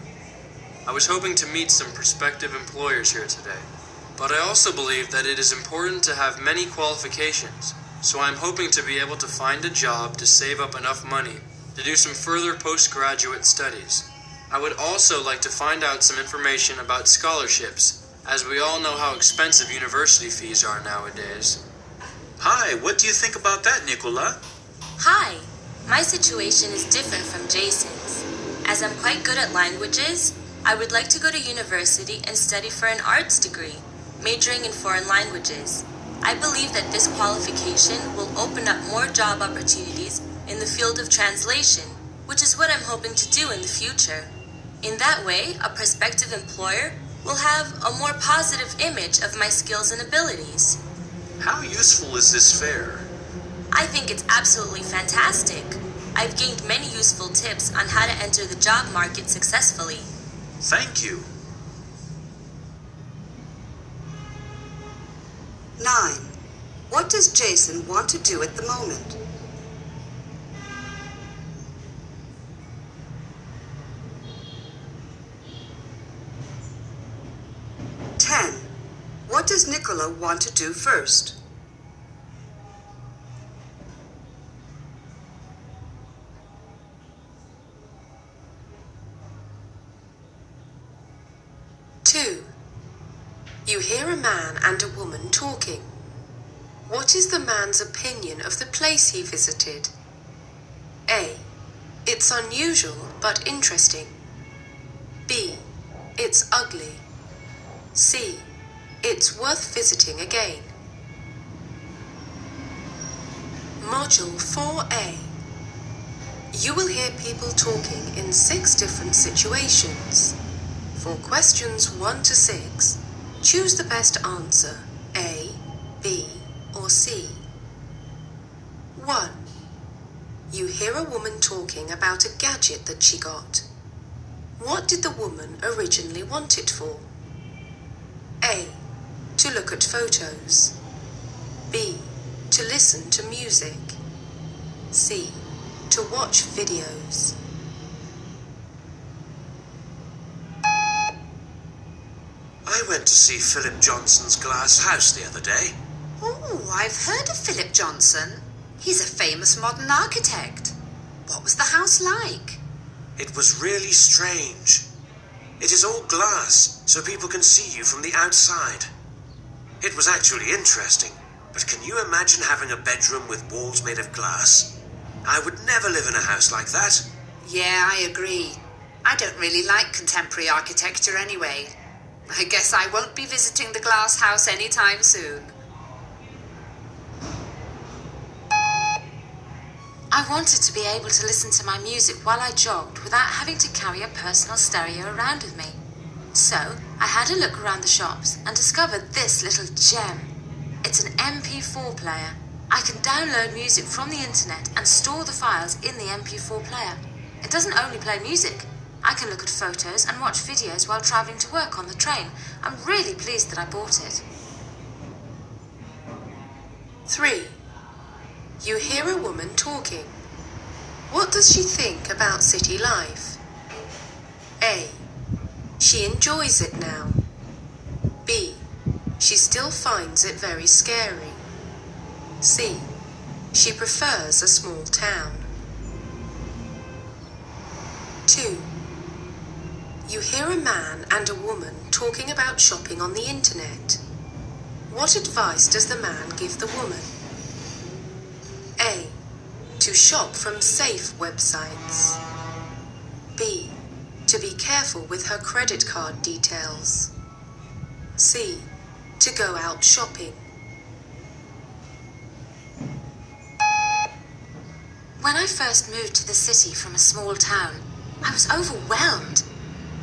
I was hoping to meet some prospective employers here today. But I also believe that it is important to have many qualifications, so I'm hoping to be able to find a job to save up enough money to do some further postgraduate studies. I would also like to find out some information about scholarships, as we all know how expensive university fees are nowadays. Hi, what do you think about that, Nicola? Hi, my situation is different from Jason's. As I'm quite good at languages, I would like to go to university and study for an arts degree, majoring in foreign languages. I believe that this qualification will open up more job opportunities in the field of translation, which is what I'm hoping to do in the future. In that way, a prospective employer will have a more positive image of my skills and abilities. How useful is this fair? I think it's absolutely fantastic. I've gained many useful tips on how to enter the job market successfully. Thank you. 9. What does Jason want to do at the moment? 10. What does Nicola want to do first? 2. You hear a man and a woman talking. What is the man's opinion of the place he visited? A. It's unusual but interesting. B. It's ugly. C. It's worth visiting again. Module 4A. You will hear people talking in 6 different situations. For questions 1 to 6, choose the best answer, A, B, or C. 1. You hear a woman talking about a gadget that she got. What did the woman originally want it for? A. To look at photos. B. To listen to music. C. To watch videos. I went to see Philip Johnson's glass house the other day. Oh, I've heard of Philip Johnson. He's a famous modern architect. What was the house like? It was really strange. It is all glass, so people can see you from the outside. It was actually interesting, but can you imagine having a bedroom with walls made of glass? I would never live in a house like that. Yeah, I agree. I don't really like contemporary architecture anyway. I guess I won't be visiting the glass house anytime soon. I wanted to be able to listen to my music while I jogged without having to carry a personal stereo around with me. So, I had a look around the shops and discovered this little gem. It's an MP4 player. I can download music from the internet and store the files in the MP4 player. It doesn't only play music, I can look at photos and watch videos while traveling to work on the train. I'm really pleased that I bought it. 3. You hear a woman talking. What does she think about city life? A. She enjoys it now. B. She still finds it very scary. C. She prefers a small town. 2. You hear a man and a woman talking about shopping on the internet. What advice does the man give the woman? A. To shop from safe websites. B. To be careful with her credit card details. C. To go out shopping. When I first moved to the city from a small town, I was overwhelmed.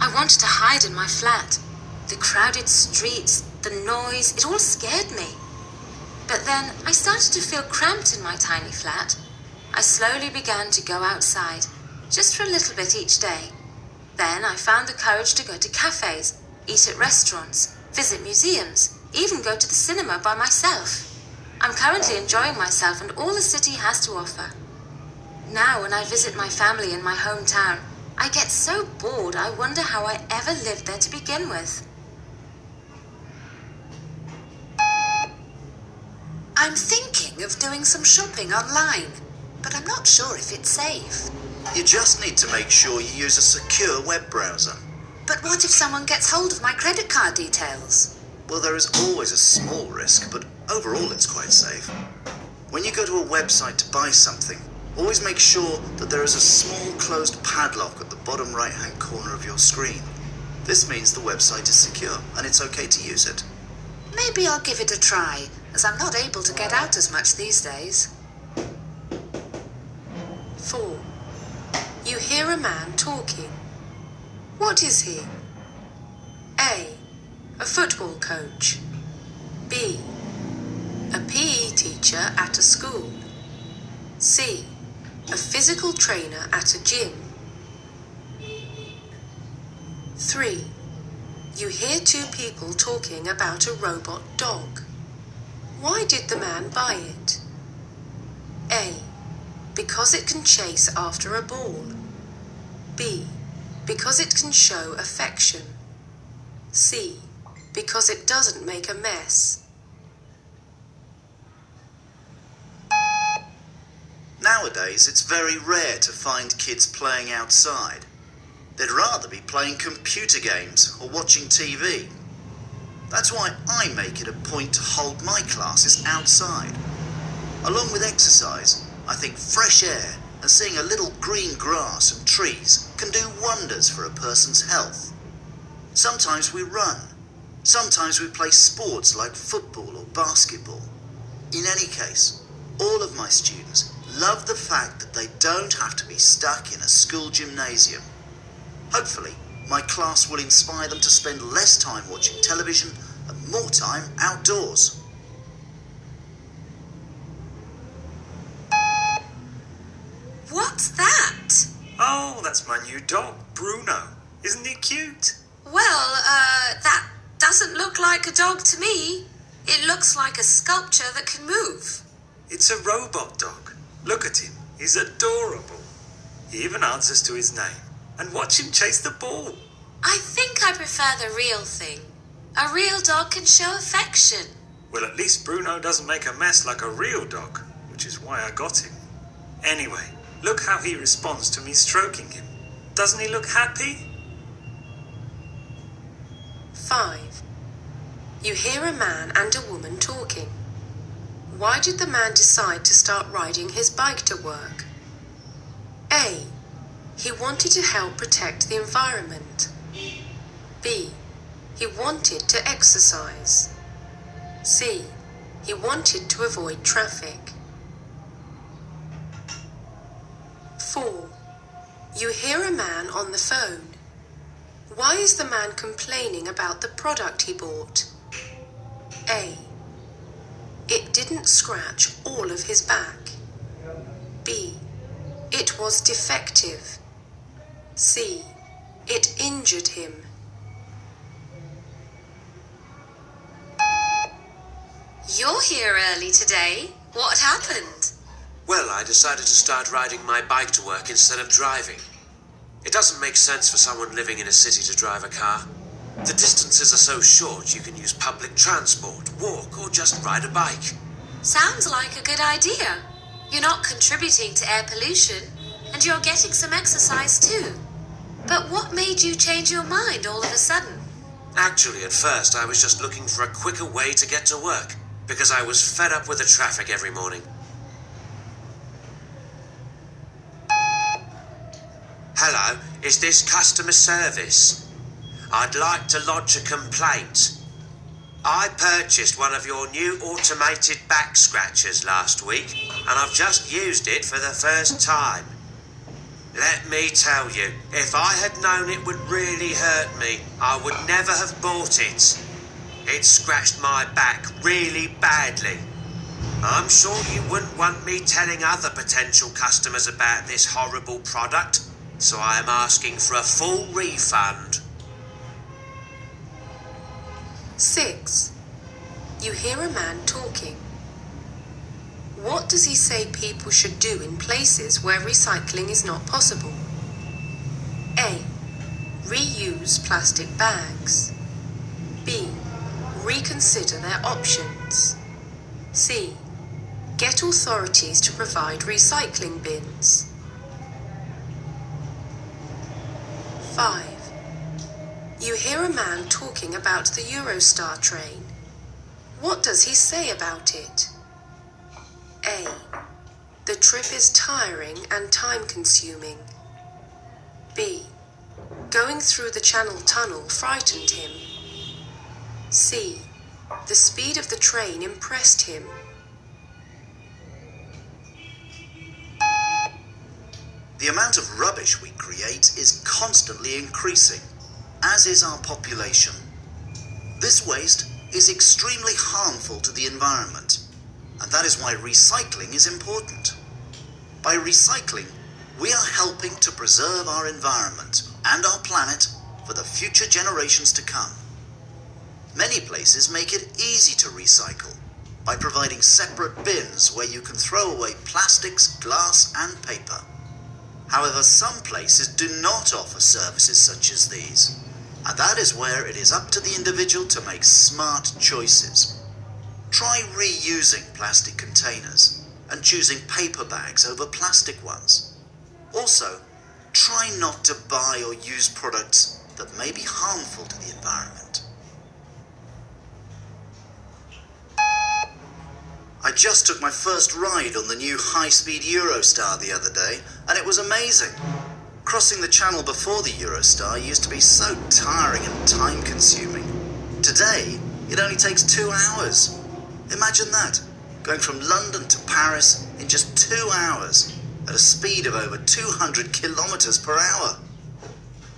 I wanted to hide in my flat. The crowded streets, the noise, it all scared me. But then I started to feel cramped in my tiny flat. I slowly began to go outside, just for a little bit each day. Then I found the courage to go to cafes, eat at restaurants, visit museums, even go to the cinema by myself. I'm currently enjoying myself and all the city has to offer. Now when I visit my family in my hometown, I get so bored I wonder how I ever lived there to begin with. I'm thinking of doing some shopping online, but I'm not sure if it's safe. You just need to make sure you use a secure web browser. But what if someone gets hold of my credit card details? Well, there is always a small risk, but overall it's quite safe. When you go to a website to buy something, always make sure that there is a small closed padlock at the bottom right-hand corner of your screen. This means the website is secure and it's okay to use it. Maybe I'll give it a try, as I'm not able to get out as much these days. 4. You hear a man talking. What is he? A. A football coach. B. A PE teacher at a school. C. A physical trainer at a gym. 3. You hear two people talking about a robot dog. Why did the man buy it? A. Because it can chase after a ball. B. Because it can show affection. C. Because it doesn't make a mess. Nowadays, it's very rare to find kids playing outside. They'd rather be playing computer games or watching TV. That's why I make it a point to hold my classes outside. Along with exercise, I think fresh air and seeing a little green grass and trees can do wonders for a person's health. Sometimes we run. Sometimes we play sports like football or basketball. In any case, all of my students love the fact that they don't have to be stuck in a school gymnasium. Hopefully, my class will inspire them to spend less time watching television and more time outdoors. What's that? Oh, that's my new dog, Bruno. Isn't he cute? Well, that doesn't look like a dog to me. It looks like a sculpture that can move. It's a robot dog. Look at him. He's adorable. He even answers to his name. And watch him chase the ball. I think I prefer the real thing. A real dog can show affection. Well, at least Bruno doesn't make a mess like a real dog, which is why I got him. Anyway, look how he responds to me stroking him. Doesn't he look happy? 5. You hear a man and a woman talking. Why did the man decide to start riding his bike to work? A. He wanted to help protect the environment. B. He wanted to exercise. C. He wanted to avoid traffic. 4. You hear a man on the phone. Why is the man complaining about the product he bought? A. It didn't scratch all of his back. B. It was defective. C. It injured him. You're here early today. What happened? Well, I decided to start riding my bike to work instead of driving. It doesn't make sense for someone living in a city to drive a car. The distances are so short you can use public transport, walk, or just ride a bike. Sounds like a good idea. You're not contributing to air pollution, and you're getting some exercise too. But what made you change your mind all of a sudden? Actually, at first I was just looking for a quicker way to get to work, because I was fed up with the traffic every morning. Hello, is this customer service? I'd like to lodge a complaint. I purchased one of your new automated back scratchers last week, and I've just used it for the first time. Let me tell you, if I had known it would really hurt me, I would never have bought it. It scratched my back really badly. I'm sure you wouldn't want me telling other potential customers about this horrible product, so I am asking for a full refund. 6. You hear a man talking. What does he say people should do in places where recycling is not possible? A. Reuse plastic bags. B. Reconsider their options. C. Get authorities to provide recycling bins. 5. You hear a man talking about the Eurostar train. What does he say about it? A. The trip is tiring and time-consuming. B. Going through the Channel Tunnel frightened him. C. The speed of the train impressed him. The amount of rubbish we create is constantly increasing, as is our population. This waste is extremely harmful to the environment, and that is why recycling is important. By recycling, we are helping to preserve our environment and our planet for the future generations to come. Many places make it easy to recycle by providing separate bins where you can throw away plastics, glass, and paper. However, some places do not offer services such as these, and that is where it is up to the individual to make smart choices. Try reusing plastic containers and choosing paper bags over plastic ones. Also, try not to buy or use products that may be harmful to the environment. I just took my first ride on the new high-speed Eurostar the other day, and it was amazing. Crossing the channel before the Eurostar used to be so tiring and time-consuming. Today, it only takes 2 hours. Imagine that, going from London to Paris in just 2 hours, at a speed of over 200 kilometers per hour.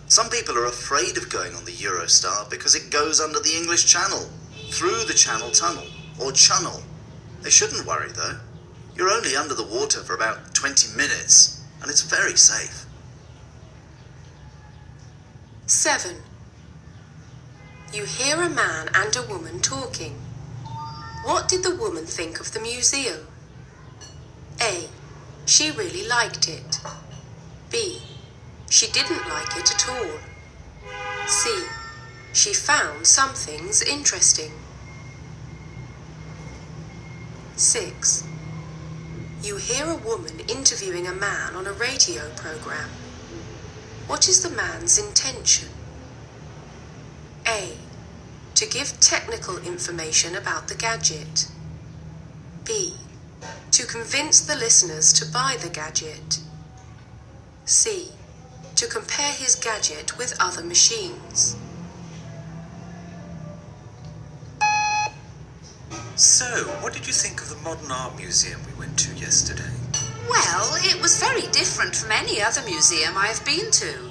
Some people are afraid of going on the Eurostar because it goes under the English Channel, through the Channel Tunnel, or Channel. They shouldn't worry, though. You're only under the water for about 20 minutes, and it's very safe. 7. You hear a man and a woman talking. What did the woman think of the museum? A. She really liked it. B. She didn't like it at all. C. She found some things interesting. 6. You hear a woman interviewing a man on a radio program. What is the man's intention? A. To give technical information about the gadget. B. To convince the listeners to buy the gadget. C. To compare his gadget with other machines. So, what did you think of the Modern Art Museum we went to yesterday? Well, it was very different from any other museum I've been to.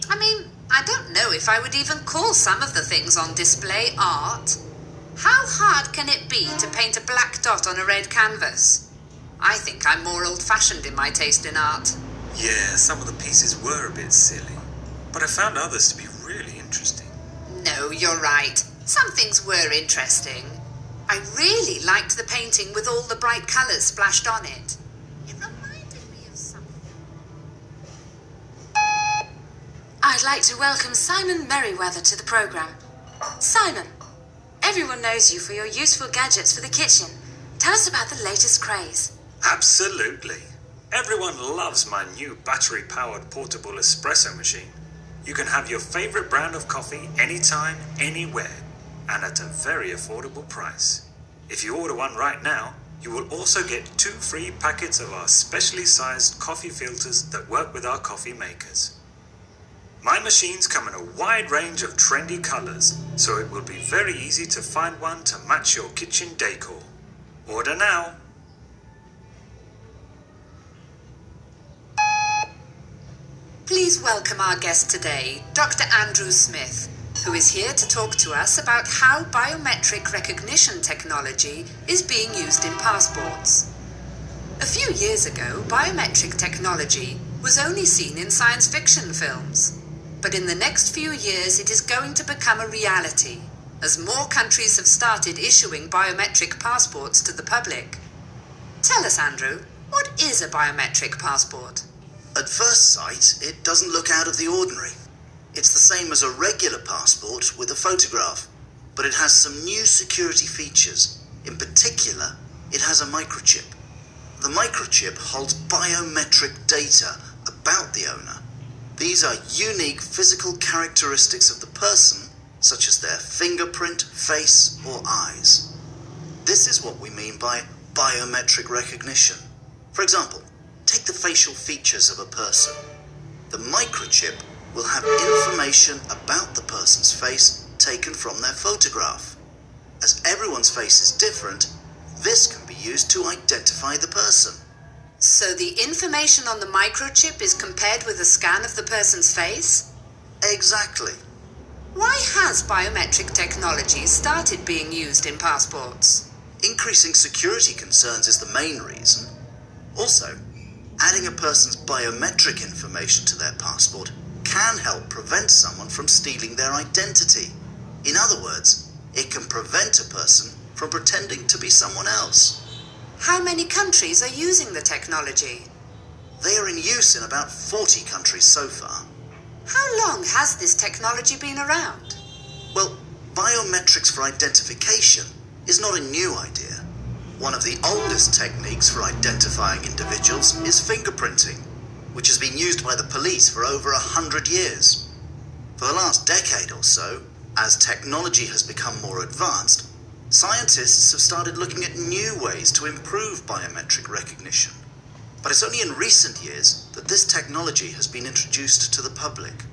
I mean, I don't know if I would even call some of the things on display art. How hard can it be to paint a black dot on a red canvas? I think I'm more old-fashioned in my taste in art. Yeah, some of the pieces were a bit silly. but I found others to be really interesting. No, you're right. Some things were interesting. I really liked the painting with all the bright colours splashed on it. It reminded me of something. I'd like to welcome Simon Merriweather to the programme. Simon, everyone knows you for your useful gadgets for the kitchen. Tell us about the latest craze. Absolutely. Everyone loves my new battery-powered portable espresso machine. You can have your favorite brand of coffee anytime, anywhere, and at a very affordable price. If you order one right now, you will also get 2 free packets of our specially sized coffee filters that work with our coffee makers. My machines come in a wide range of trendy colors, so it will be very easy to find one to match your kitchen decor. Order now. Please welcome our guest today, Dr. Andrew Smith, who is here to talk to us about how biometric recognition technology is being used in passports. A few years ago, biometric technology was only seen in science fiction films. But in the next few years, it is going to become a reality, as more countries have started issuing biometric passports to the public. Tell us, Andrew, what is a biometric passport? At first sight, it doesn't look out of the ordinary. It's the same as a regular passport with a photograph, but it has some new security features. In particular, it has a microchip. The microchip holds biometric data about the owner. These are unique physical characteristics of the person, such as their fingerprint, face, or eyes. This is what we mean by biometric recognition. For example, take the facial features of a person. The microchip will have information about the person's face taken from their photograph. As everyone's face is different, this can be used to identify the person. So the information on the microchip is compared with a scan of the person's face? Exactly. Why has biometric technology started being used in passports? Increasing security concerns is the main reason. Also, adding a person's biometric information to their passport can help prevent someone from stealing their identity. In other words, it can prevent a person from pretending to be someone else. How many countries are using the technology? They are in use in about 40 countries so far. How long has this technology been around? Well, biometrics for identification is not a new idea. One of the oldest techniques for identifying individuals is fingerprinting, which has been used by the police for over 100 years. For the last decade or so, as technology has become more advanced, scientists have started looking at new ways to improve biometric recognition. But it's only in recent years that this technology has been introduced to the public.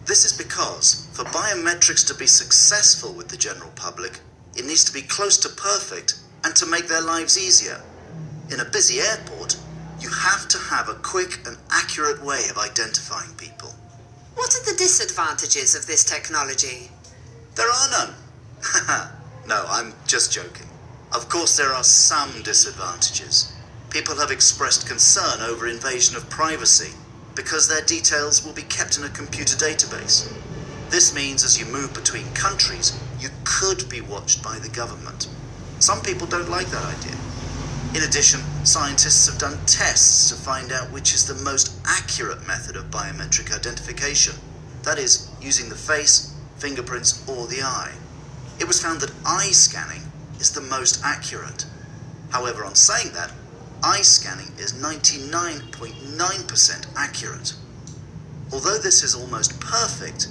This is because, for biometrics to be successful with the general public, it needs to be close to perfect and to make their lives easier. In a busy airport, you have to have a quick and accurate way of identifying people. What are the disadvantages of this technology? There are none. No, I'm just joking. Of course, there are some disadvantages. People have expressed concern over invasion of privacy because their details will be kept in a computer database. This means as you move between countries, you could be watched by the government. Some people don't like that idea. In addition, scientists have done tests to find out which is the most accurate method of biometric identification. That is, using the face, fingerprints, or the eye. It was found that eye scanning is the most accurate. However, on saying that, eye scanning is 99.9% accurate. Although this is almost perfect,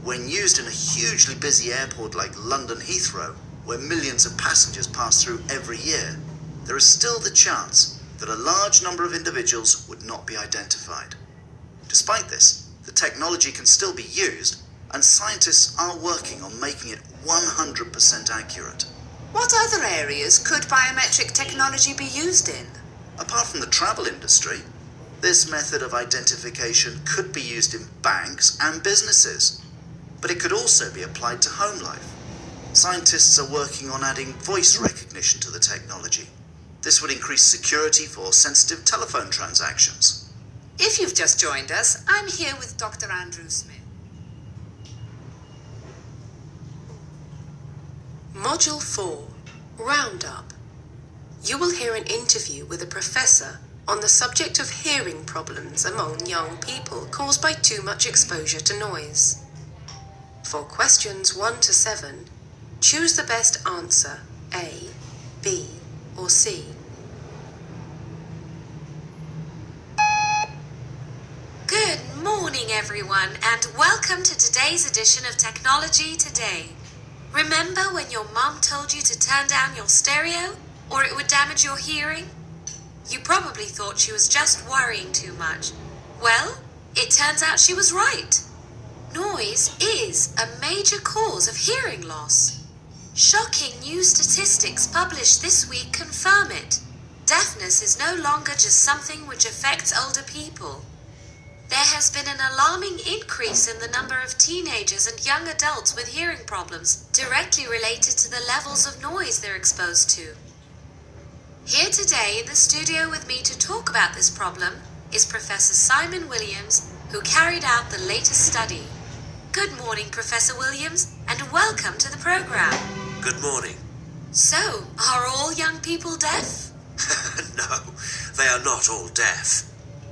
when used in a hugely busy airport like London Heathrow, where millions of passengers pass through every year, there is still the chance that a large number of individuals would not be identified. Despite this, the technology can still be used, and scientists are working on making it 100% accurate. What other areas could biometric technology be used in? Apart from the travel industry, this method of identification could be used in banks and businesses, but it could also be applied to home life. Scientists are working on adding voice recognition to the technology. This would increase security for sensitive telephone transactions. If you've just joined us, I'm here with Dr. Andrew Smith. Module 4, Roundup. You will hear an interview with a professor on the subject of hearing problems among young people caused by too much exposure to noise. For questions 1 to 7, choose the best answer, A, B, or C. Good morning, everyone, and welcome to today's edition of Technology Today. Remember when your mom told you to turn down your stereo, or it would damage your hearing? You probably thought she was just worrying too much. Well, it turns out she was right. Noise is a major cause of hearing loss. Shocking new statistics published this week confirm it. Deafness is no longer just something which affects older people. There has been an alarming increase in the number of teenagers and young adults with hearing problems directly related to the levels of noise they're exposed to. Here today in the studio with me to talk about this problem is Professor Simon Williams, who carried out the latest study. Good morning, Professor Williams, and welcome to the program. Good morning. So, are all young people deaf? No, they are not all deaf.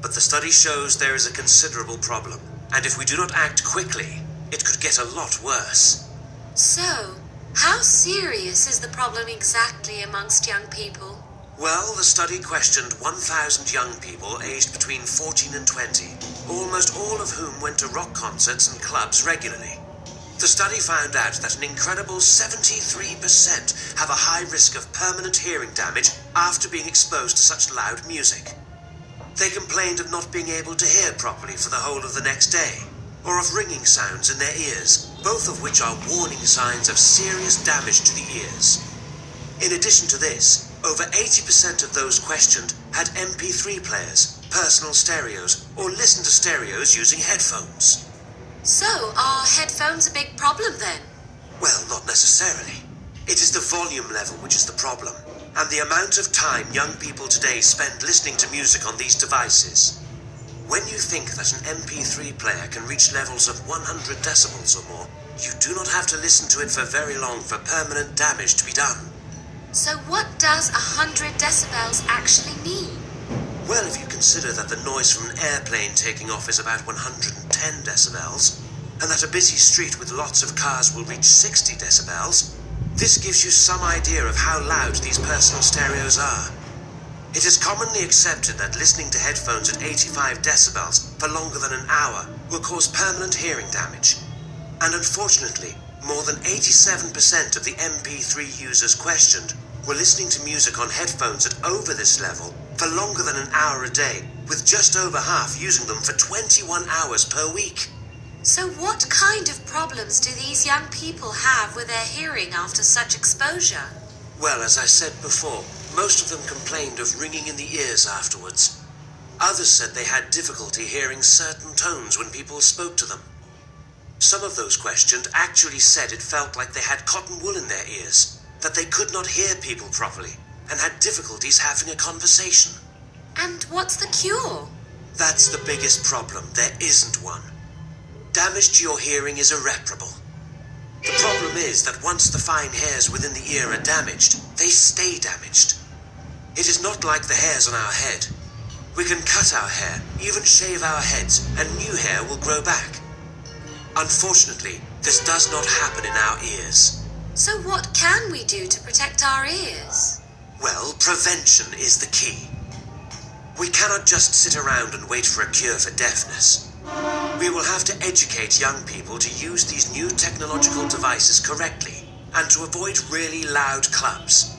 But the study shows there is a considerable problem, and if we do not act quickly, it could get a lot worse. So, how serious is the problem exactly amongst young people? Well, the study questioned 1,000 young people aged between 14 and 20, almost all of whom went to rock concerts and clubs regularly. The study found out that an incredible 73% have a high risk of permanent hearing damage after being exposed to such loud music. They complained of not being able to hear properly for the whole of the next day, or of ringing sounds in their ears, both of which are warning signs of serious damage to the ears. In addition to this, over 80% of those questioned had MP3 players, personal stereos, or listened to stereos using headphones. So, are headphones a big problem then? Well, not necessarily. It is the volume level which is the problem, and the amount of time young people today spend listening to music on these devices. When you think that an MP3 player can reach levels of 100 decibels or more, you do not have to listen to it for very long for permanent damage to be done. So what does 100 decibels actually mean? Well, if you consider that the noise from an airplane taking off is about 110 decibels, and that a busy street with lots of cars will reach 60 decibels, this gives you some idea of how loud these personal stereos are. It is commonly accepted that listening to headphones at 85 decibels for longer than an hour will cause permanent hearing damage. And unfortunately, more than 87% of the MP3 users questioned were listening to music on headphones at over this level for longer than an hour a day, with just over half using them for 21 hours per week. So what kind of problems do these young people have with their hearing after such exposure? Well, as I said before, most of them complained of ringing in the ears afterwards. Others said they had difficulty hearing certain tones when people spoke to them. Some of those questioned actually said it felt like they had cotton wool in their ears, that they could not hear people properly, and had difficulties having a conversation. And what's the cure? That's the biggest problem. There isn't one. Damage to your hearing is irreparable. The problem is that once the fine hairs within the ear are damaged, they stay damaged. It is not like the hairs on our head. We can cut our hair, even shave our heads, and new hair will grow back. Unfortunately, this does not happen in our ears. So what can we do to protect our ears? Well, prevention is the key. We cannot just sit around and wait for a cure for deafness. We will have to educate young people to use these new technological devices correctly and to avoid really loud clubs.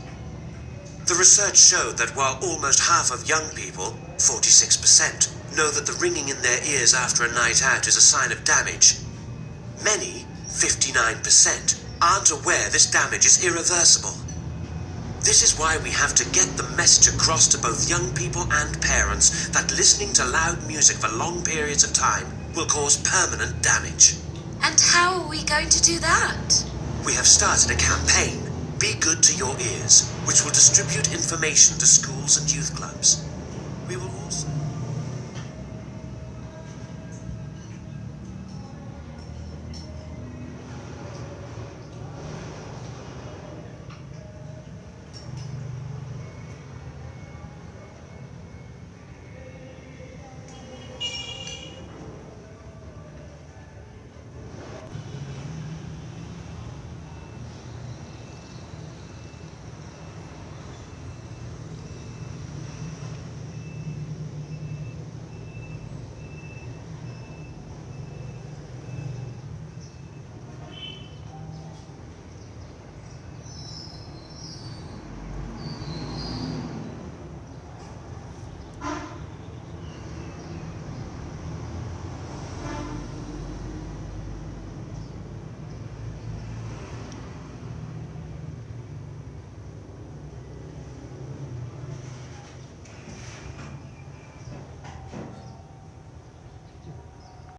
The research showed that while almost half of young people, 46%, know that the ringing in their ears after a night out is a sign of damage, many, 59%, aren't aware this damage is irreversible. This is why we have to get the message across to both young people and parents that listening to loud music for long periods of time will cause permanent damage. And how are we going to do that? We have started a campaign, Be Good to Your Ears, which will distribute information to schools and youth clubs.